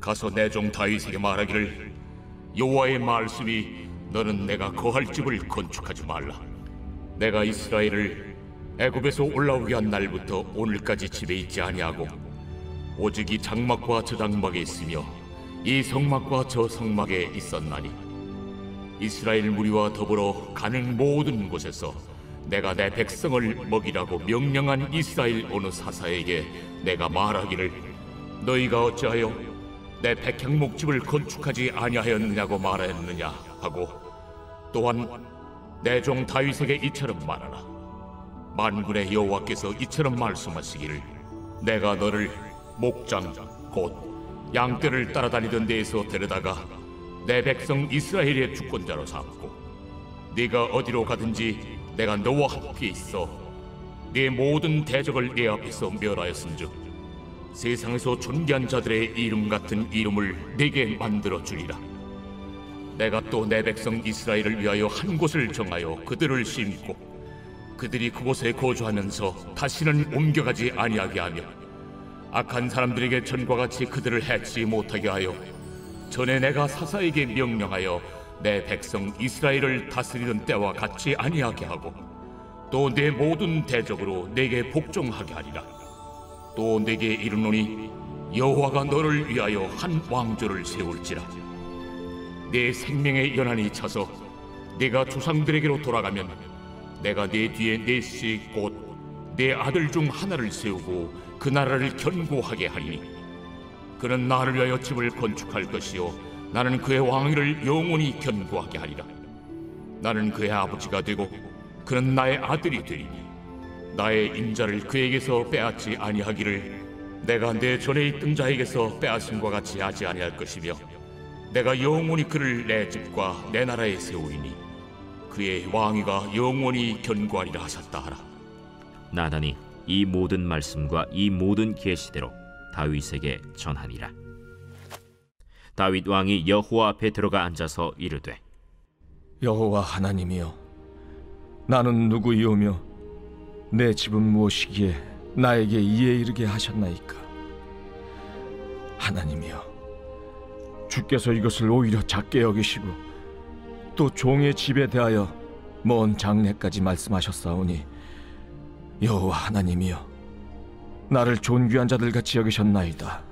가서 내 종 다윗에게 말하기를 여호와의 말씀이 너는 내가 거할 집을 건축하지 말라. 내가 이스라엘을 애굽에서 올라오게 한 날부터 오늘까지 집에 있지 아니하고 오직 이 장막과 저 장막에 있으며 이 성막과 저 성막에 있었나니 이스라엘 무리와 더불어 가는 모든 곳에서 내가 내 백성을 먹이라고 명령한 이스라엘 어느 사사에게 내가 말하기를 너희가 어찌하여 내 백향목집을 건축하지 아니하였느냐고 말하였느냐 하고 또한 내 종 다윗에게 이처럼 말하라. 만군의 여호와께서 이처럼 말씀하시기를 내가 너를 목장 곧 양떼를 따라다니던 데에서 데려다가 내 백성 이스라엘의 주권자로 삼고 네가 어디로 가든지 내가 너와 함께 있어 네 모든 대적을 네 앞에서 멸하였은즉 세상에서 존귀한 자들의 이름 같은 이름을 네게 만들어 주리라. 내가 또 내 백성 이스라엘을 위하여 한 곳을 정하여 그들을 심고 그들이 그곳에 거주하면서 다시는 옮겨가지 아니하게 하며 악한 사람들에게 전과 같이 그들을 해치 못하게 하여 전에 내가 사사에게 명령하여 내 백성 이스라엘을 다스리던 때와 같이 아니하게 하고 또 내 모든 대적으로 내게 복종하게 하리라. 또 내게 이르노니 여호와가 너를 위하여 한 왕조를 세울지라. 내 생명의 연한이 차서 네가 조상들에게로 돌아가면 내가 네 뒤에 넷씩 곧 내 아들 중 하나를 세우고 그 나라를 견고하게 하리니 그는 나를 위하여 집을 건축할 것이요 나는 그의 왕위를 영원히 견고하게 하리라. 나는 그의 아버지가 되고 그는 나의 아들이 되리니 나의 인자를 그에게서 빼앗지 아니하기를 내가 내 전에 있던 자에게서 빼앗음과 같이 하지 아니할 것이며 내가 영원히 그를 내 집과 내 나라에 세우리니 그의 왕위가 영원히 견고하리라 하셨다 하라. 나단이 이 모든 말씀과 이 모든 계시대로 다윗에게 전하니라. 다윗 왕이 여호와 앞에 들어가 앉아서 이르되 여호와 하나님이여, 나는 누구이오며 내 집은 무엇이기에 나에게 이에 이르게 하셨나이까? 하나님이여, 주께서 이것을 오히려 작게 여기시고 또 종의 집에 대하여 먼 장래까지 말씀하셨사오니 여호와 하나님이여, 나를 존귀한 자들같이 여기셨나이다.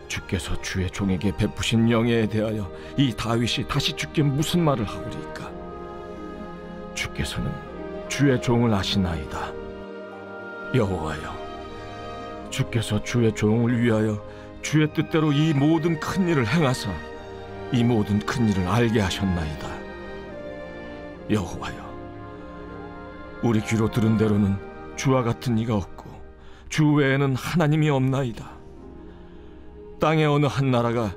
주께서 주의 종에게 베푸신 영예에 대하여 이 다윗이 다시 주께 무슨 말을 하오리까? 주께서는 주의 종을 아시나이다. 여호와여, 주께서 주의 종을 위하여 주의 뜻대로 이 모든 큰 일을 행하사 이 모든 큰 일을 알게 하셨나이다. 여호와여, 우리 귀로 들은 대로는 주와 같은 이가 없고 주 외에는 하나님이 없나이다. 땅의 어느 한 나라가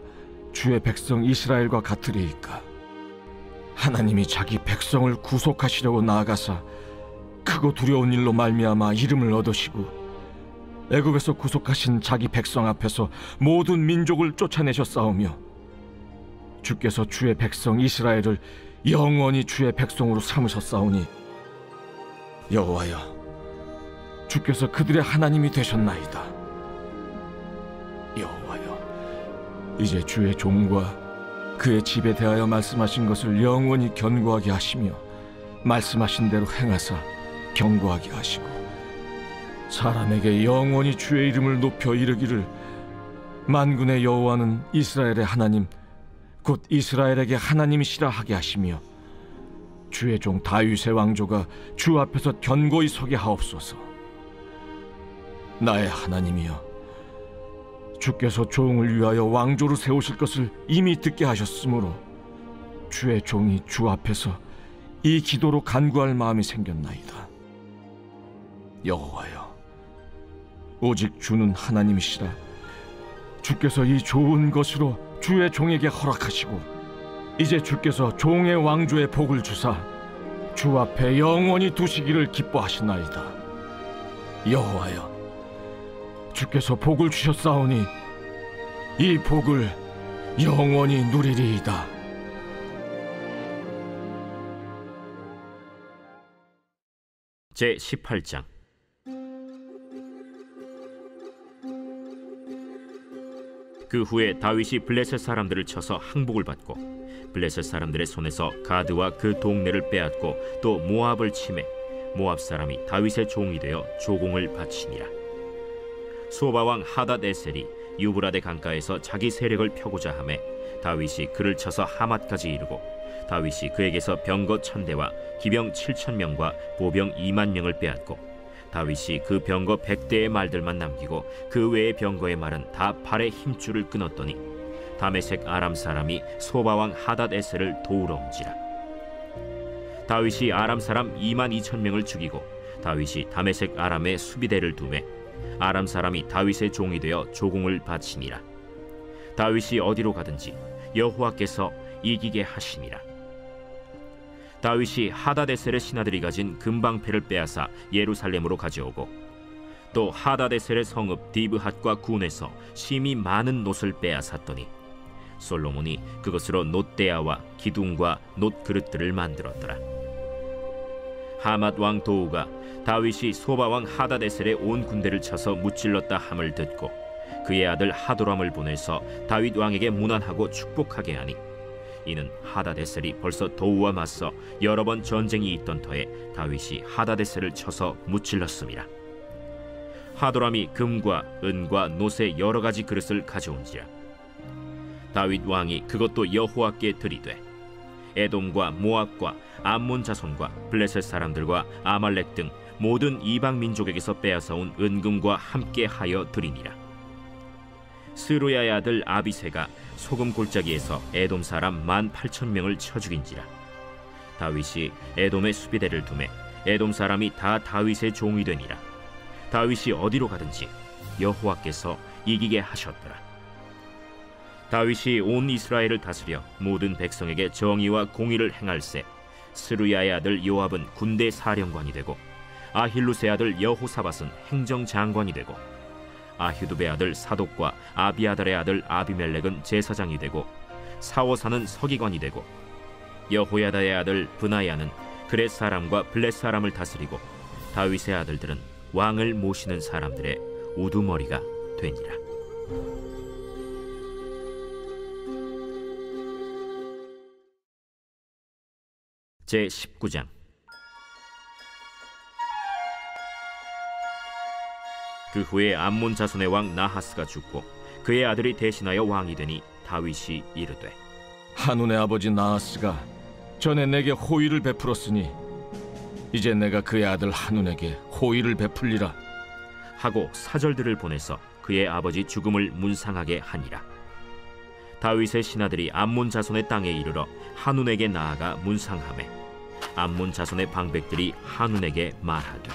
주의 백성 이스라엘과 같으리이까? 하나님이 자기 백성을 구속하시려고 나아가사 크고 두려운 일로 말미암아 이름을 얻으시고 애굽에서 구속하신 자기 백성 앞에서 모든 민족을 쫓아내셨사오며 주께서 주의 백성 이스라엘을 영원히 주의 백성으로 삼으셨사오니 여호와여, 주께서 그들의 하나님이 되셨나이다. 여호와여, 이제 주의 종과 그의 집에 대하여 말씀하신 것을 영원히 견고하게 하시며 말씀하신 대로 행하사 견고하게 하시고 사람에게 영원히 주의 이름을 높여 이르기를 만군의 여호와는 이스라엘의 하나님 곧 이스라엘에게 하나님이시라 하게 하시며 주의 종 다윗의 왕조가 주 앞에서 견고히 서게 하옵소서. 나의 하나님이여, 주께서 종을 위하여 왕조를 세우실 것을 이미 듣게 하셨으므로 주의 종이 주 앞에서 이 기도로 간구할 마음이 생겼나이다. 여호와여, 오직 주는 하나님이시라. 주께서 이 좋은 것으로 주의 종에게 허락하시고 이제 주께서 종의 왕조의 복을 주사 주 앞에 영원히 두시기를 기뻐하시나이다. 여호와여, 주께서 복을 주셨사오니 이 복을 영원히 누리리이다. 제 18장. 그 후에 다윗이 블레셋 사람들을 쳐서 항복을 받고 블레셋 사람들의 손에서 가드와 그 동네를 빼앗고 또 모압을 치매 모압 사람이 다윗의 종이 되어 조공을 바치니라. 소바왕 하닷에셀이 유브라데 강가에서 자기 세력을 펴고자 하매 다윗이 그를 쳐서 하맛까지 이르고 다윗이 그에게서 병거 1000대와 기병 7000명과 보병 20000명을 빼앗고 다윗이 그 병거 100대의 말들만 남기고 그 외의 병거의 말은 다 팔의 힘줄을 끊었더니 다메섹 아람 사람이 소바왕 하닷에셀을 도우러 온지라. 다윗이 아람 사람 22000명을 죽이고 다윗이 다메섹 아람에 수비대를 두매 아람 사람이 다윗의 종이 되어 조공을 바치니라. 다윗이 어디로 가든지 여호와께서 이기게 하시니라. 다윗이 하닷에셀의 신하들이 가진 금방패를 빼앗아 예루살렘으로 가져오고 또 하닷에셀의 성읍 디브핫과 군에서 심히 많은 놋을 빼앗았더니 솔로몬이 그것으로 놋대야와 기둥과 놋그릇들을 만들었더라. 하맛 왕 도우가 다윗이 소바 왕 하닷에셀의 온 군대를 쳐서 무찔렀다 함을 듣고 그의 아들 하도람을 보내서 다윗 왕에게 문안하고 축복하게 하니 이는 하닷에셀이 벌써 도우와 맞서 여러 번 전쟁이 있던 터에 다윗이 하닷에셀을 쳐서 무찔렀음이라. 하도람이 금과 은과 놋의 여러 가지 그릇을 가져온지라. 다윗 왕이 그것도 여호와께 드리되 에돔과 모압과 암몬 자손과 블레셋 사람들과 아말렉 등 모든 이방 민족에게서 빼앗아온 은금과 함께 하여 드리니라. 스루야의 아들 아비새가 소금 골짜기에서 에돔 사람 18,000명을 쳐 죽인지라. 다윗이 에돔의 수비대를 두매 에돔 사람이 다 다윗의 종이 되니라. 다윗이 어디로 가든지 여호와께서 이기게 하셨더라. 다윗이 온 이스라엘을 다스려 모든 백성에게 정의와 공의를 행할세 스루야의 아들 요압은 군대 사령관이 되고 아힐루스의 아들 여호사밧은 행정장관이 되고 아휴두베의 아들 사독과 아비아달의 아들 아비멜렉은 제사장이 되고 사오사는 서기관이 되고 여호야다의 아들 브나야는 그렛 사람과 블렛 사람을 다스리고 다윗의 아들들은 왕을 모시는 사람들의 우두머리가 되니라. 제 19장. 그 후에 암몬 자손의 왕 나하스가 죽고 그의 아들이 대신하여 왕이 되니 다윗이 이르되 한운의 아버지 나하스가 전에 내게 호의를 베풀었으니 이제 내가 그의 아들 한운에게 호의를 베풀리라 하고 사절들을 보내서 그의 아버지 죽음을 문상하게 하니라. 다윗의 신하들이 암몬 자손의 땅에 이르러 한운에게 나아가 문상하매 암몬 자손의 방백들이 한운에게 말하되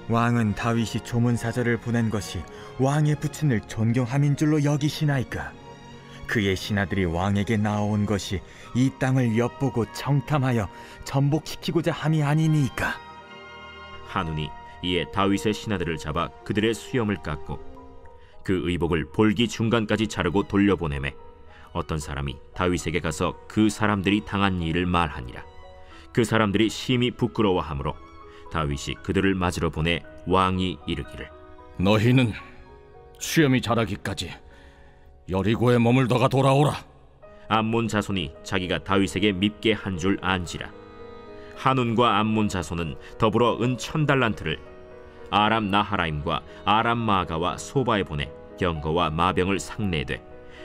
왕은 다윗이 조문사절을 보낸 것이 왕의 부친을 존경함인 줄로 여기시나이까? 그의 신하들이 왕에게 나아온 것이 이 땅을 엿보고 청탐하여 전복시키고자 함이 아니니까. 한운이 이에 다윗의 신하들을 잡아 그들의 수염을 깎고 그 의복을 볼기 중간까지 자르고 돌려보내매 어떤 사람이 다윗에게 가서 그 사람들이 당한 일을 말하니라. 그 사람들이 심히 부끄러워하므로 다윗이 그들을 맞으러 보내 왕이 이르기를 너희는 수염이 자라기까지 여리고에 머물다가 돌아오라. 암몬 자손이 자기가 다윗에게 밉게 한 줄 안지라. 한운과 암몬 자손은 더불어 은 1000달란트를 아람 나하라임과 아람 마가와 소바에 보내 병거와 마병을 상내되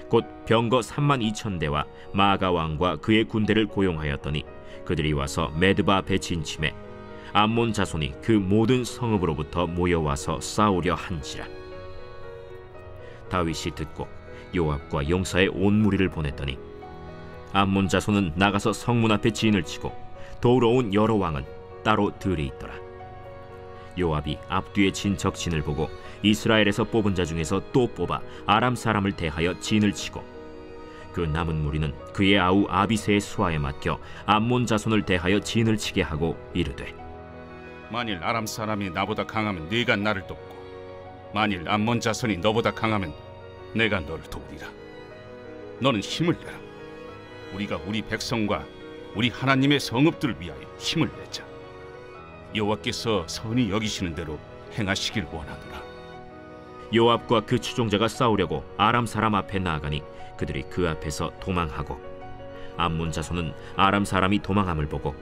곧 병거 32,000대와 마가 왕과 그의 군대를 고용하였더니 그들이 와서 메드바 앞에 진침해 암몬 자손이 그 모든 성읍으로부터 모여와서 싸우려 한지라. 다윗이 듣고 요압과 용사의 온 무리를 보냈더니 암몬 자손은 나가서 성문 앞에 진을 치고 도우러 온 여러 왕은 따로 들이 있더라. 요압이 앞뒤에 진척진을 보고 이스라엘에서 뽑은 자 중에서 또 뽑아 아람 사람을 대하여 진을 치고 그 남은 무리는 그의 아우 아비새의 수하에 맡겨 암몬 자손을 대하여 진을 치게 하고 이르되 만일 아람 사람이 나보다 강하면 네가 나를 돕고 만일 암몬 자손이 너보다 강하면 내가 너를 도우리라. 너는 힘을 내라. 우리가 우리 백성과 우리 하나님의 성읍들을 위하여 힘을 내자. 여호와께서 선히 여기시는 대로 행하시길 원하노라. 요압과 그 추종자가 싸우려고 아람 사람 앞에 나아가니 그들이 그 앞에서 도망하고 암몬 자손은 아람 사람이 도망함을 보고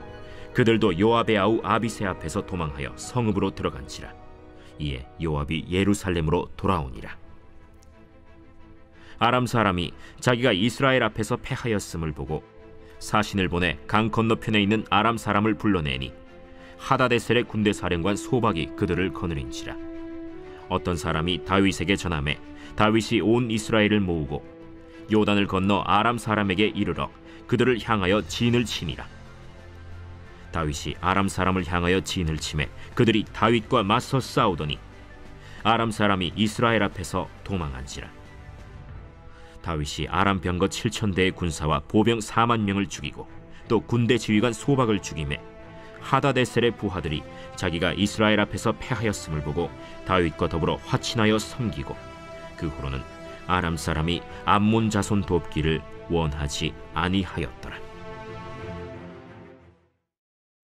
그들도 요압의 아우 아비새 앞에서 도망하여 성읍으로 들어간지라. 이에 요압이 예루살렘으로 돌아오니라. 아람 사람이 자기가 이스라엘 앞에서 패하였음을 보고 사신을 보내 강 건너편에 있는 아람 사람을 불러내니 하다데셀의 군대 사령관 소박이 그들을 거느린지라. 어떤 사람이 다윗에게 전하매 다윗이 온 이스라엘을 모으고 요단을 건너 아람 사람에게 이르러 그들을 향하여 진을 치니라. 다윗이 아람 사람을 향하여 진을 치매 그들이 다윗과 맞서 싸우더니 아람 사람이 이스라엘 앞에서 도망한지라. 다윗이 아람 병거 7,000대의 군사와 보병 4만 명을 죽이고 또 군대 지휘관 소박을 죽이매 하다데셀의 부하들이 자기가 이스라엘 앞에서 패하였음을 보고 다윗과 더불어 화친하여 섬기고 그 후로는 아람 사람이 암몬 자손 돕기를 원하지 아니하였더라.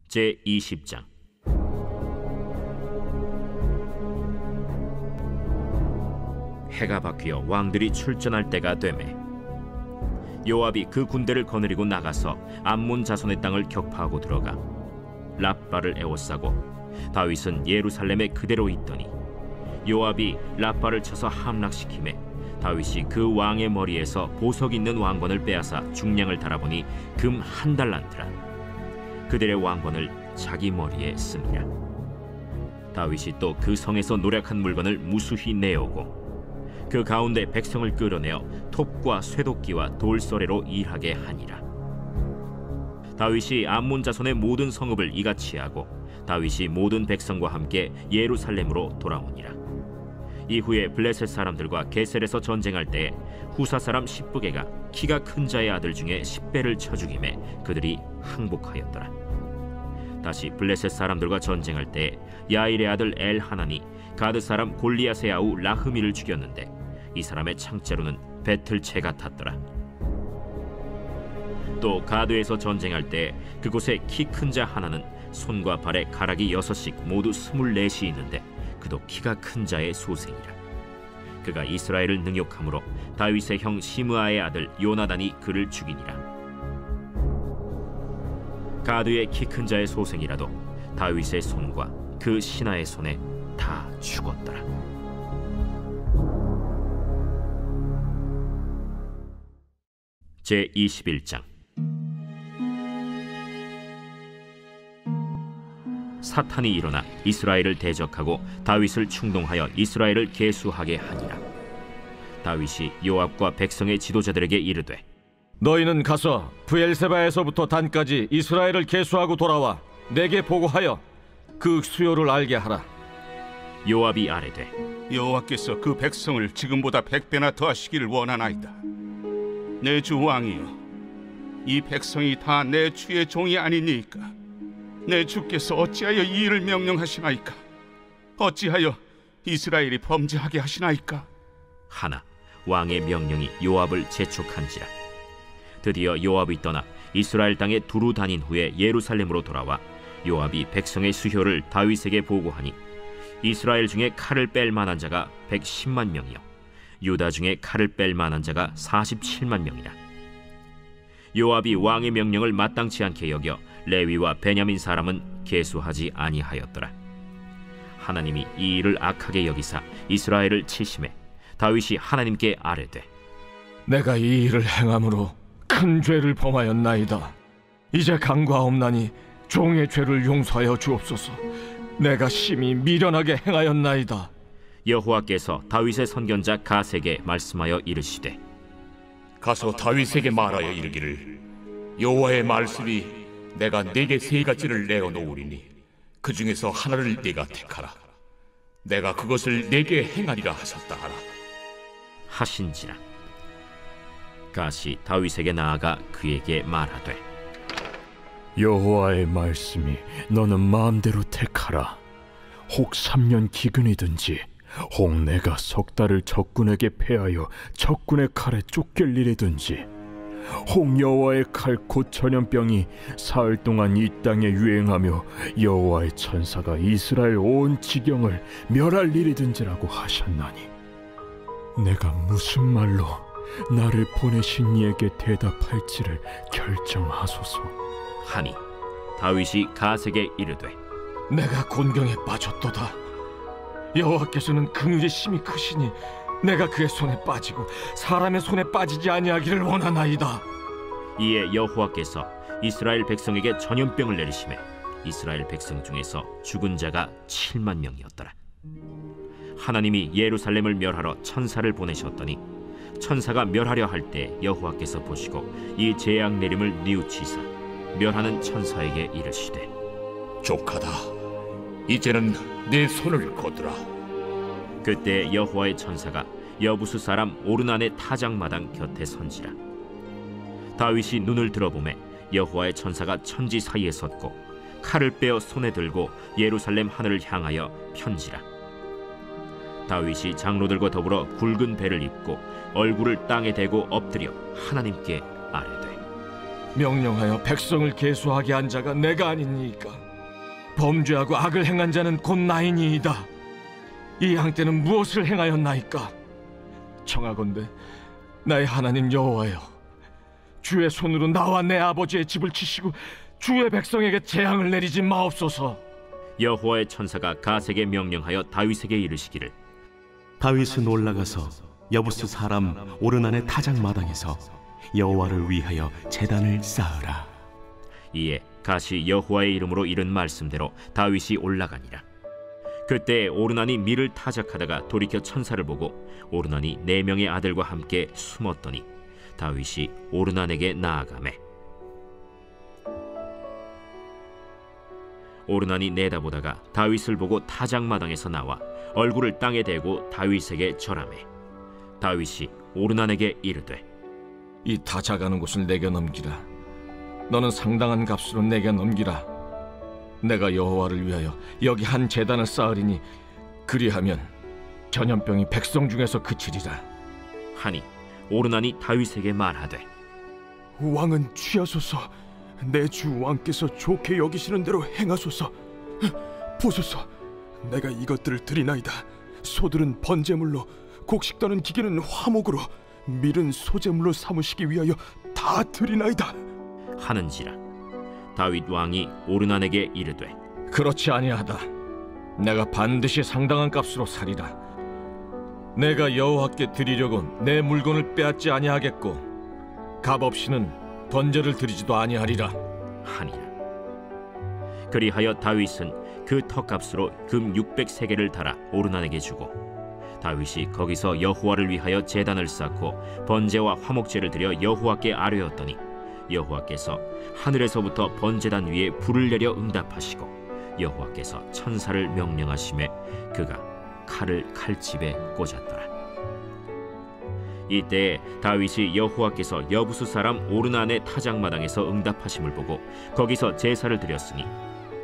제20장. 해가 바뀌어 왕들이 출전할 때가 되매 요압이 그 군대를 거느리고 나가서 암몬 자손의 땅을 격파하고 들어가 랍바를 에워싸고 다윗은 예루살렘에 그대로 있더니 요압이 랍바를 쳐서 함락시키매 다윗이 그 왕의 머리에서 보석 있는 왕관을 빼앗아 중량을 달아보니 금 1달란트라. 그들의 왕관을 자기 머리에 쓰니라. 다윗이 또 그 성에서 노략한 물건을 무수히 내어오고 그 가운데 백성을 끌어내어 톱과 쇠도끼와 돌서래로 일하게 하니라. 다윗이 암몬 자손의 모든 성읍을 이같이 하고 다윗이 모든 백성과 함께 예루살렘으로 돌아오니라. 이후에 블레셋 사람들과 게셀에서 전쟁할 때에 후사 사람 십부게가 키가 큰 자의 아들 중에 10배를 쳐 죽이매 그들이 항복하였더라. 다시 블레셋 사람들과 전쟁할 때에 야일의 아들 엘하나니 가드 사람 골리앗의 아우 라흐미를 죽였는데 이 사람의 창자로는 배틀채 같았더라. 또 가드에서 전쟁할 때 그곳에 키 큰 자 하나는 손과 발에 가락이 6씩 모두 24이 있는데 그도 키가 큰 자의 소생이라. 그가 이스라엘을 능욕함으로 다윗의 형 시므아의 아들 요나단이 그를 죽이니라. 가드의 키 큰 자의 소생이라도 다윗의 손과 그 신하의 손에 다 죽었더라. 제21장. 사탄이 일어나 이스라엘을 대적하고 다윗을 충동하여 이스라엘을 계수하게 하니라. 다윗이 요압과 백성의 지도자들에게 이르되 너희는 가서 브엘세바에서부터 단까지 이스라엘을 계수하고 돌아와 내게 보고하여 그 수요를 알게 하라. 요압이 아뢰되 여호와께서 그 백성을 지금보다 100배나 더하시기를 원하나이다. 내 주 왕이여, 이 백성이 다 내 주의 종이 아니니까 내 주께서 어찌하여 이 일을 명령하시나이까? 어찌하여 이스라엘이 범죄하게 하시나이까? 하나 왕의 명령이 요압을 재촉한지라. 드디어 요압이 떠나 이스라엘 땅에 두루 다닌 후에 예루살렘으로 돌아와 요압이 백성의 수효를 다윗에게 보고하니 이스라엘 중에 칼을 뺄 만한 자가 110만 명이요 유다 중에 칼을 뺄 만한 자가 47만 명이라. 요압이 왕의 명령을 마땅치 않게 여겨 레위와 베냐민 사람은 계수하지 아니하였더라. 하나님이 이 일을 악하게 여기사 이스라엘을 치심해 다윗이 하나님께 아뢰되 내가 이 일을 행함으로 큰 죄를 범하였나이다. 이제 강과없나니 종의 죄를 용서하여 주옵소서. 내가 심히 미련하게 행하였나이다. 여호와께서 다윗의 선견자 갓에게 말씀하여 이르시되 가서 다윗에게 말하여 이르기를 여호와의 말씀이 내가 네게 세 가지를 내어 놓으리니 그 중에서 하나를 네가 택하라. 내가 그것을 네게 행하리라 하셨다 하라. 하신지라. 갓이 다윗에게 나아가 그에게 말하되 여호와의 말씀이 너는 마음대로 택하라. 혹 3년 기근이든지 혹 내가 석 달을 적군에게 패하여 적군의 칼에 쫓길 일이든지 혹 여호와의 칼 곧 전염병이 사흘 동안 이 땅에 유행하며 여호와의 천사가 이스라엘 온 지경을 멸할 일이든지라고 하셨나니 내가 무슨 말로 나를 보내신 이에게 대답할지를 결정하소서. 하니 다윗이 가색에 이르되 내가 곤경에 빠졌도다. 여호와께서는 긍휼이 심히 크시니 내가 그의 손에 빠지고 사람의 손에 빠지지 아니하기를 원하나이다. 이에 여호와께서 이스라엘 백성에게 전염병을 내리시매 이스라엘 백성 중에서 죽은 자가 7만 명이었더라. 하나님이 예루살렘을 멸하러 천사를 보내셨더니 천사가 멸하려 할 때 여호와께서 보시고 이 재앙 내림을 뉘우치사 멸하는 천사에게 이르시되 족하다. 이제는 내 손을 거두라. 그때 여호와의 천사가 여부수 사람 오르난의 타작마당 곁에 선지라. 다윗이 눈을 들어보매 여호와의 천사가 천지 사이에 섰고 칼을 빼어 손에 들고 예루살렘 하늘을 향하여 편지라. 다윗이 장로들과 더불어 굵은 배를 입고 얼굴을 땅에 대고 엎드려 하나님께 아뢰되 명령하여 백성을 계수하게 한 자가 내가 아니니까. 범죄하고 악을 행한 자는 곧 나이니이다. 이 양떼는 무엇을 행하였나이까? 청하건대 나의 하나님 여호와여, 주의 손으로 나와 내 아버지의 집을 치시고 주의 백성에게 재앙을 내리지 마옵소서. 여호와의 천사가 가색에 명령하여 다윗에게 이르시기를 다윗은 올라가서 여부스 사람 오르난의 타작 마당에서 여호와를 위하여 제단을 쌓으라. 이에 갓이 여호와의 이름으로 이른 말씀대로 다윗이 올라가니라. 그때 오르난이 밀을 타작하다가 돌이켜 천사를 보고 오르난이 4명의 아들과 함께 숨었더니 다윗이 오르난에게 나아가매 오르난이 내다보다가 다윗을 보고 타작마당에서 나와 얼굴을 땅에 대고 다윗에게 절하매 다윗이 오르난에게 이르되 이 타작하는 곳을 내게 넘기라. 너는 상당한 값으로 내게 넘기라. 내가 여호와를 위하여 여기 한 제단을 쌓으리니 그리하면 전염병이 백성 중에서 그치리라. 하니 오르난이 다윗에게 말하되 왕은 취하소서. 내 주 왕께서 좋게 여기시는 대로 행하소서. 보소서, 내가 이것들을 드리나이다. 소들은 번제물로, 곡식 떠는 기계는 화목으로, 밀은 소제물로 삼으시기 위하여 다 드리나이다 하는지라. 다윗 왕이 오르난에게 이르되 그렇지 아니하다. 내가 반드시 상당한 값으로 사리라. 내가 여호와께 드리려고 내 물건을 빼앗지 아니하겠고 값 없이는 번제를 드리지도 아니하리라 하니라. 그리하여 다윗은 그 턱값으로 금 600세겔을 달아 오르난에게 주고 다윗이 거기서 여호와를 위하여 제단을 쌓고 번제와 화목제를 드려 여호와께 아뢰었더니 여호와께서 하늘에서부터 번제단 위에 불을 내려 응답하시고 여호와께서 천사를 명령하시매 그가 칼을 칼집에 꽂았더라. 이때 다윗이 여호와께서 여부수 사람 오르난의 타작마당에서 응답하심을 보고 거기서 제사를 드렸으니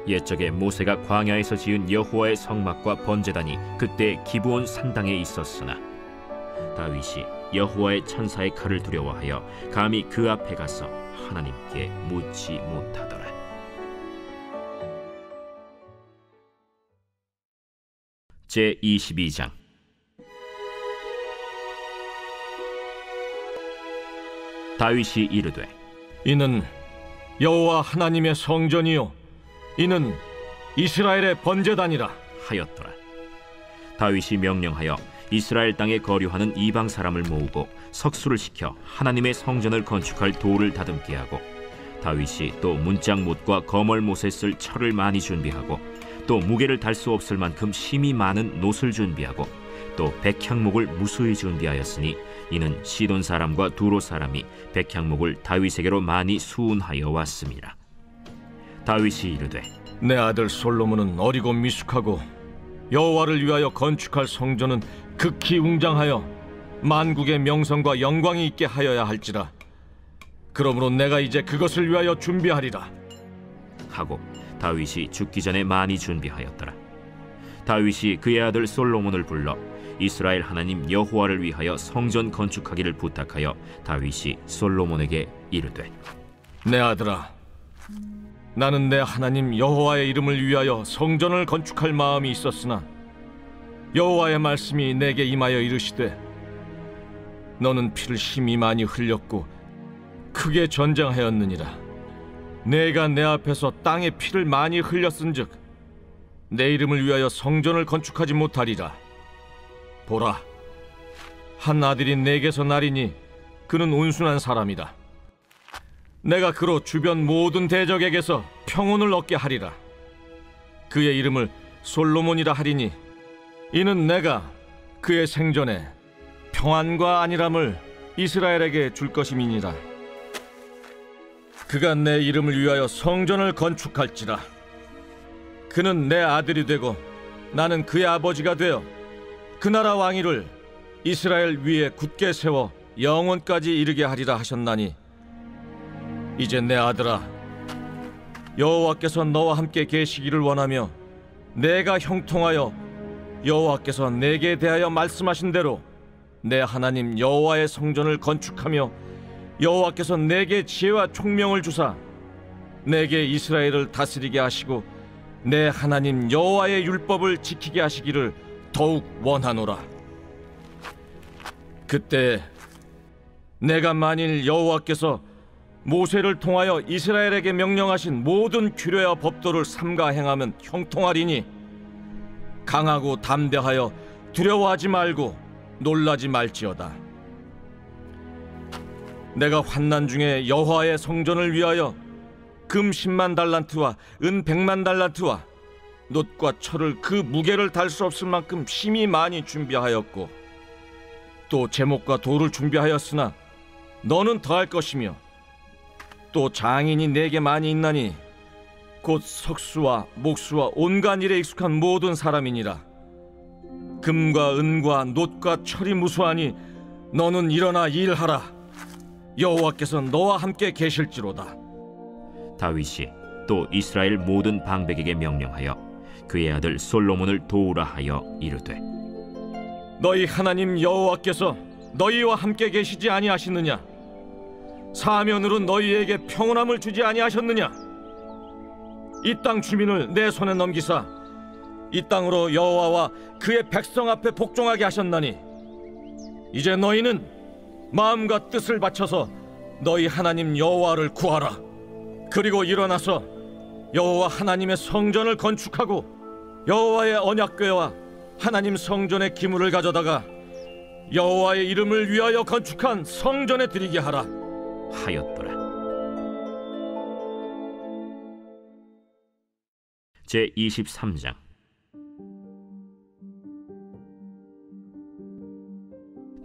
옛적에 모세가 광야에서 지은 여호와의 성막과 번제단이 그때 기브온 산당에 있었으나 다윗이 여호와의 천사의 칼을 두려워하여 감히 그 앞에 가서 하나님께 묻지 못하더라. 제22장. 다윗이 이르되 이는 여호와 하나님의 성전이요 이는 이스라엘의 번제단이라 하였더라. 다윗이 명령하여 이스라엘 땅에 거류하는 이방 사람을 모으고 석수를 시켜 하나님의 성전을 건축할 돌을 다듬게 하고 다윗이 또 문짝못과 거멀못에 쓸 철을 많이 준비하고 또 무게를 달 수 없을 만큼 심이 많은 놋을 준비하고 또 백향목을 무수히 준비하였으니 이는 시돈 사람과 두로 사람이 백향목을 다윗에게로 많이 수운하여 왔습니다. 다윗이 이르되 내 아들 솔로몬은 어리고 미숙하고 여호와를 위하여 건축할 성전은 극히 웅장하여 만국의 명성과 영광이 있게 하여야 할지라. 그러므로 내가 이제 그것을 위하여 준비하리라 하고 다윗이 죽기 전에 많이 준비하였더라. 다윗이 그의 아들 솔로몬을 불러 이스라엘 하나님 여호와를 위하여 성전 건축하기를 부탁하여 다윗이 솔로몬에게 이르되 내 아들아, 나는 내 하나님 여호와의 이름을 위하여 성전을 건축할 마음이 있었으나 여호와의 말씀이 내게 임하여 이르시되 너는 피를 심히 많이 흘렸고 크게 전쟁하였느니라. 내가 내 앞에서 땅에 피를 많이 흘렸은즉 내 이름을 위하여 성전을 건축하지 못하리라. 보라, 한 아들이 내게서 나리니 그는 온순한 사람이다. 내가 그로 주변 모든 대적에게서 평온을 얻게 하리라. 그의 이름을 솔로몬이라 하리니 이는 내가 그의 생전에 평안과 안일함을 이스라엘에게 줄 것임이니라. 그가 내 이름을 위하여 성전을 건축할지라. 그는 내 아들이 되고 나는 그의 아버지가 되어 그 나라 왕위를 이스라엘 위에 굳게 세워 영원까지 이르게 하리라 하셨나니 이제 내 아들아, 여호와께서 너와 함께 계시기를 원하며 내가 형통하여 여호와께서 내게 대하여 말씀하신 대로 내 하나님 여호와의 성전을 건축하며 여호와께서 내게 지혜와 총명을 주사 내게 이스라엘을 다스리게 하시고 내 하나님 여호와의 율법을 지키게 하시기를 더욱 원하노라. 그때 내가 만일 여호와께서 모세를 통하여 이스라엘에게 명령하신 모든 규례와 법도를 삼가 행하면 형통하리니 강하고 담대하여 두려워하지 말고 놀라지 말지어다. 내가 환난 중에 여호와의 성전을 위하여 금 10만 달란트와 은 100만 달란트와 놋과 철을 그 무게를 달 수 없을 만큼 심히 많이 준비하였고 또 제목과 돌을 준비하였으나 너는 더할 것이며 또 장인이 내게 많이 있나니 곧 석수와 목수와 온갖 일에 익숙한 모든 사람이니라. 금과 은과 놋과 철이 무수하니 너는 일어나 일하라. 여호와께서 너와 함께 계실지로다. 다윗이 또 이스라엘 모든 방백에게 명령하여 그의 아들 솔로몬을 도우라 하여 이르되 너희 하나님 여호와께서 너희와 함께 계시지 아니하시느냐? 사면으로 너희에게 평온함을 주지 아니하셨느냐? 이 땅 주민을 내 손에 넘기사 이 땅으로 여호와와 그의 백성 앞에 복종하게 하셨나니 이제 너희는 마음과 뜻을 바쳐서 너희 하나님 여호와를 구하라. 그리고 일어나서 여호와 하나님의 성전을 건축하고 여호와의 언약궤와 하나님 성전의 기물을 가져다가 여호와의 이름을 위하여 건축한 성전에 드리게 하라 하였더라. 제23장.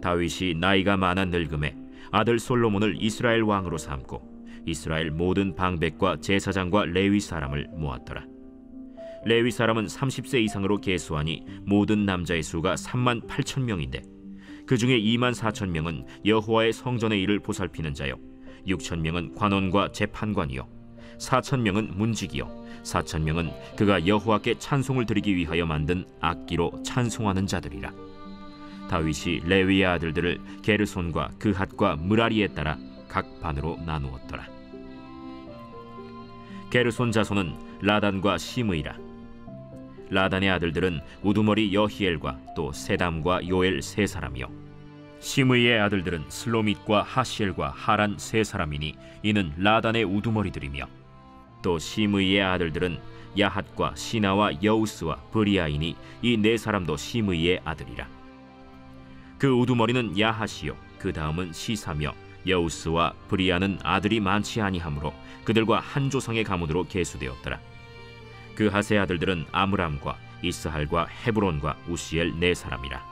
다윗이 나이가 많아 늙음에 아들 솔로몬을 이스라엘 왕으로 삼고 이스라엘 모든 방백과 제사장과 레위 사람을 모았더라. 레위 사람은 30세 이상으로 계수하니 모든 남자의 수가 3만 8천 명인데 그 중에 2만 4천 명은 여호와의 성전의 일을 보살피는 자요 6천 명은 관원과 재판관이요 4천 명은 문지기요 4천 명은 그가 여호와께 찬송을 드리기 위하여 만든 악기로 찬송하는 자들이라. 다윗이 레위의 아들들을 게르손과 그핫과 므라리에 따라 각 반으로 나누었더라. 게르손 자손은 라단과 시므이라. 라단의 아들들은 우두머리 여히엘과 또 세담과 요엘 세 사람이요 시므이의 아들들은 슬로밋과 하시엘과 하란 세 사람이니 이는 라단의 우두머리들이며 또 시므이의 아들들은 야핫과 시나와 여우스와 브리아이니 이 네 사람도 시므이의 아들이라. 그 우두머리는 야핫이요 그 다음은 시사며 여우스와 브리아는 아들이 많지 아니하므로 그들과 한 조상의 가문으로 계수되었더라. 그 핫의 아들들은 아므람과 이스할과 헤브론과 우시엘 네 사람이라.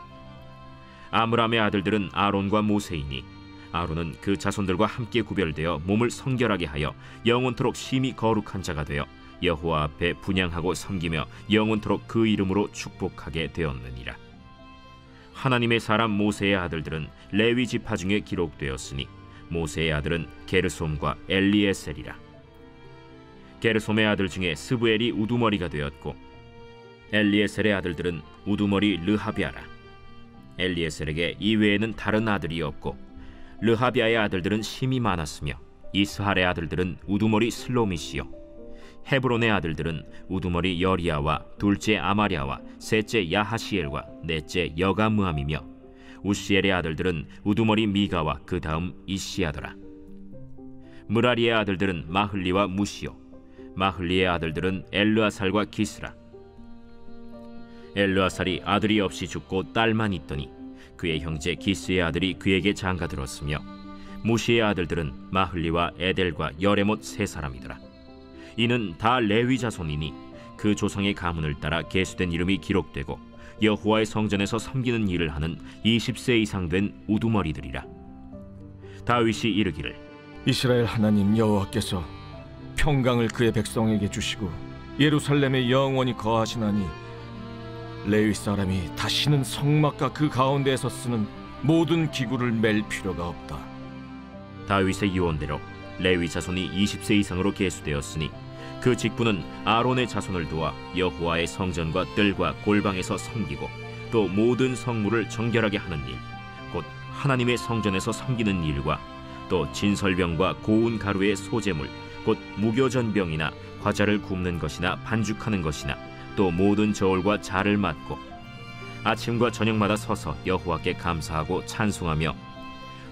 아므람의 아들들은 아론과 모세이니 아론은 그 자손들과 함께 구별되어 몸을 성결하게 하여 영원토록 심히 거룩한 자가 되어 여호와 앞에 분향하고 섬기며 영원토록 그 이름으로 축복하게 되었느니라. 하나님의 사람 모세의 아들들은 레위 지파 중에 기록되었으니 모세의 아들은 게르솜과 엘리에셀이라. 게르솜의 아들 중에 스브엘이 우두머리가 되었고 엘리에셀의 아들들은 우두머리 르하비아라. 엘리에셀에게 이외에는 다른 아들이 없고 르하비아의 아들들은 심이 많았으며 이스할의 아들들은 우두머리 슬로미시요 헤브론의 아들들은 우두머리 여리야와 둘째 아마랴와 셋째 야하시엘과 넷째 여가므함이며 우시엘의 아들들은 우두머리 미가와 그 다음 이시야더라. 무라리의 아들들은 마흘리와 무시요 마흘리의 아들들은 엘르아살과 기스라. 엘르아살이 아들이 없이 죽고 딸만 있더니 그의 형제 기스의 아들이 그에게 장가들었으며 무시의 아들들은 마흘리와 에델과 여레못 세 사람이더라. 이는 다 레위 자손이니 그 조상의 가문을 따라 계수된 이름이 기록되고 여호와의 성전에서 섬기는 일을 하는 20세 이상 된 우두머리들이라. 다윗이 이르기를 이스라엘 하나님 여호와께서 평강을 그의 백성에게 주시고 예루살렘에 영원히 거하시나니 레위 사람이 다시는 성막과 그 가운데에서 쓰는 모든 기구를 맬 필요가 없다. 다윗의 유언대로 레위 자손이 20세 이상으로 계수되었으니 그 직분은 아론의 자손을 도와 여호와의 성전과 뜰과 골방에서 섬기고 또 모든 성물을 정결하게 하는 일, 곧 하나님의 성전에서 섬기는 일과 또 진설병과 고운 가루의 소재물, 곧 무교전병이나 과자를 굽는 것이나 반죽하는 것이나 또 모든 저울과 자를 맡고 아침과 저녁마다 서서 여호와께 감사하고 찬송하며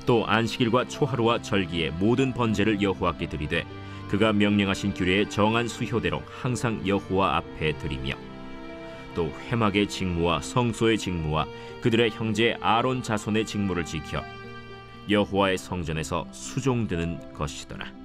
또 안식일과 초하루와 절기의 모든 번제를 여호와께 드리되 그가 명령하신 규례의 정한 수효대로 항상 여호와 앞에 드리며 또 회막의 직무와 성소의 직무와 그들의 형제 아론 자손의 직무를 지켜 여호와의 성전에서 수종드는 것이더라.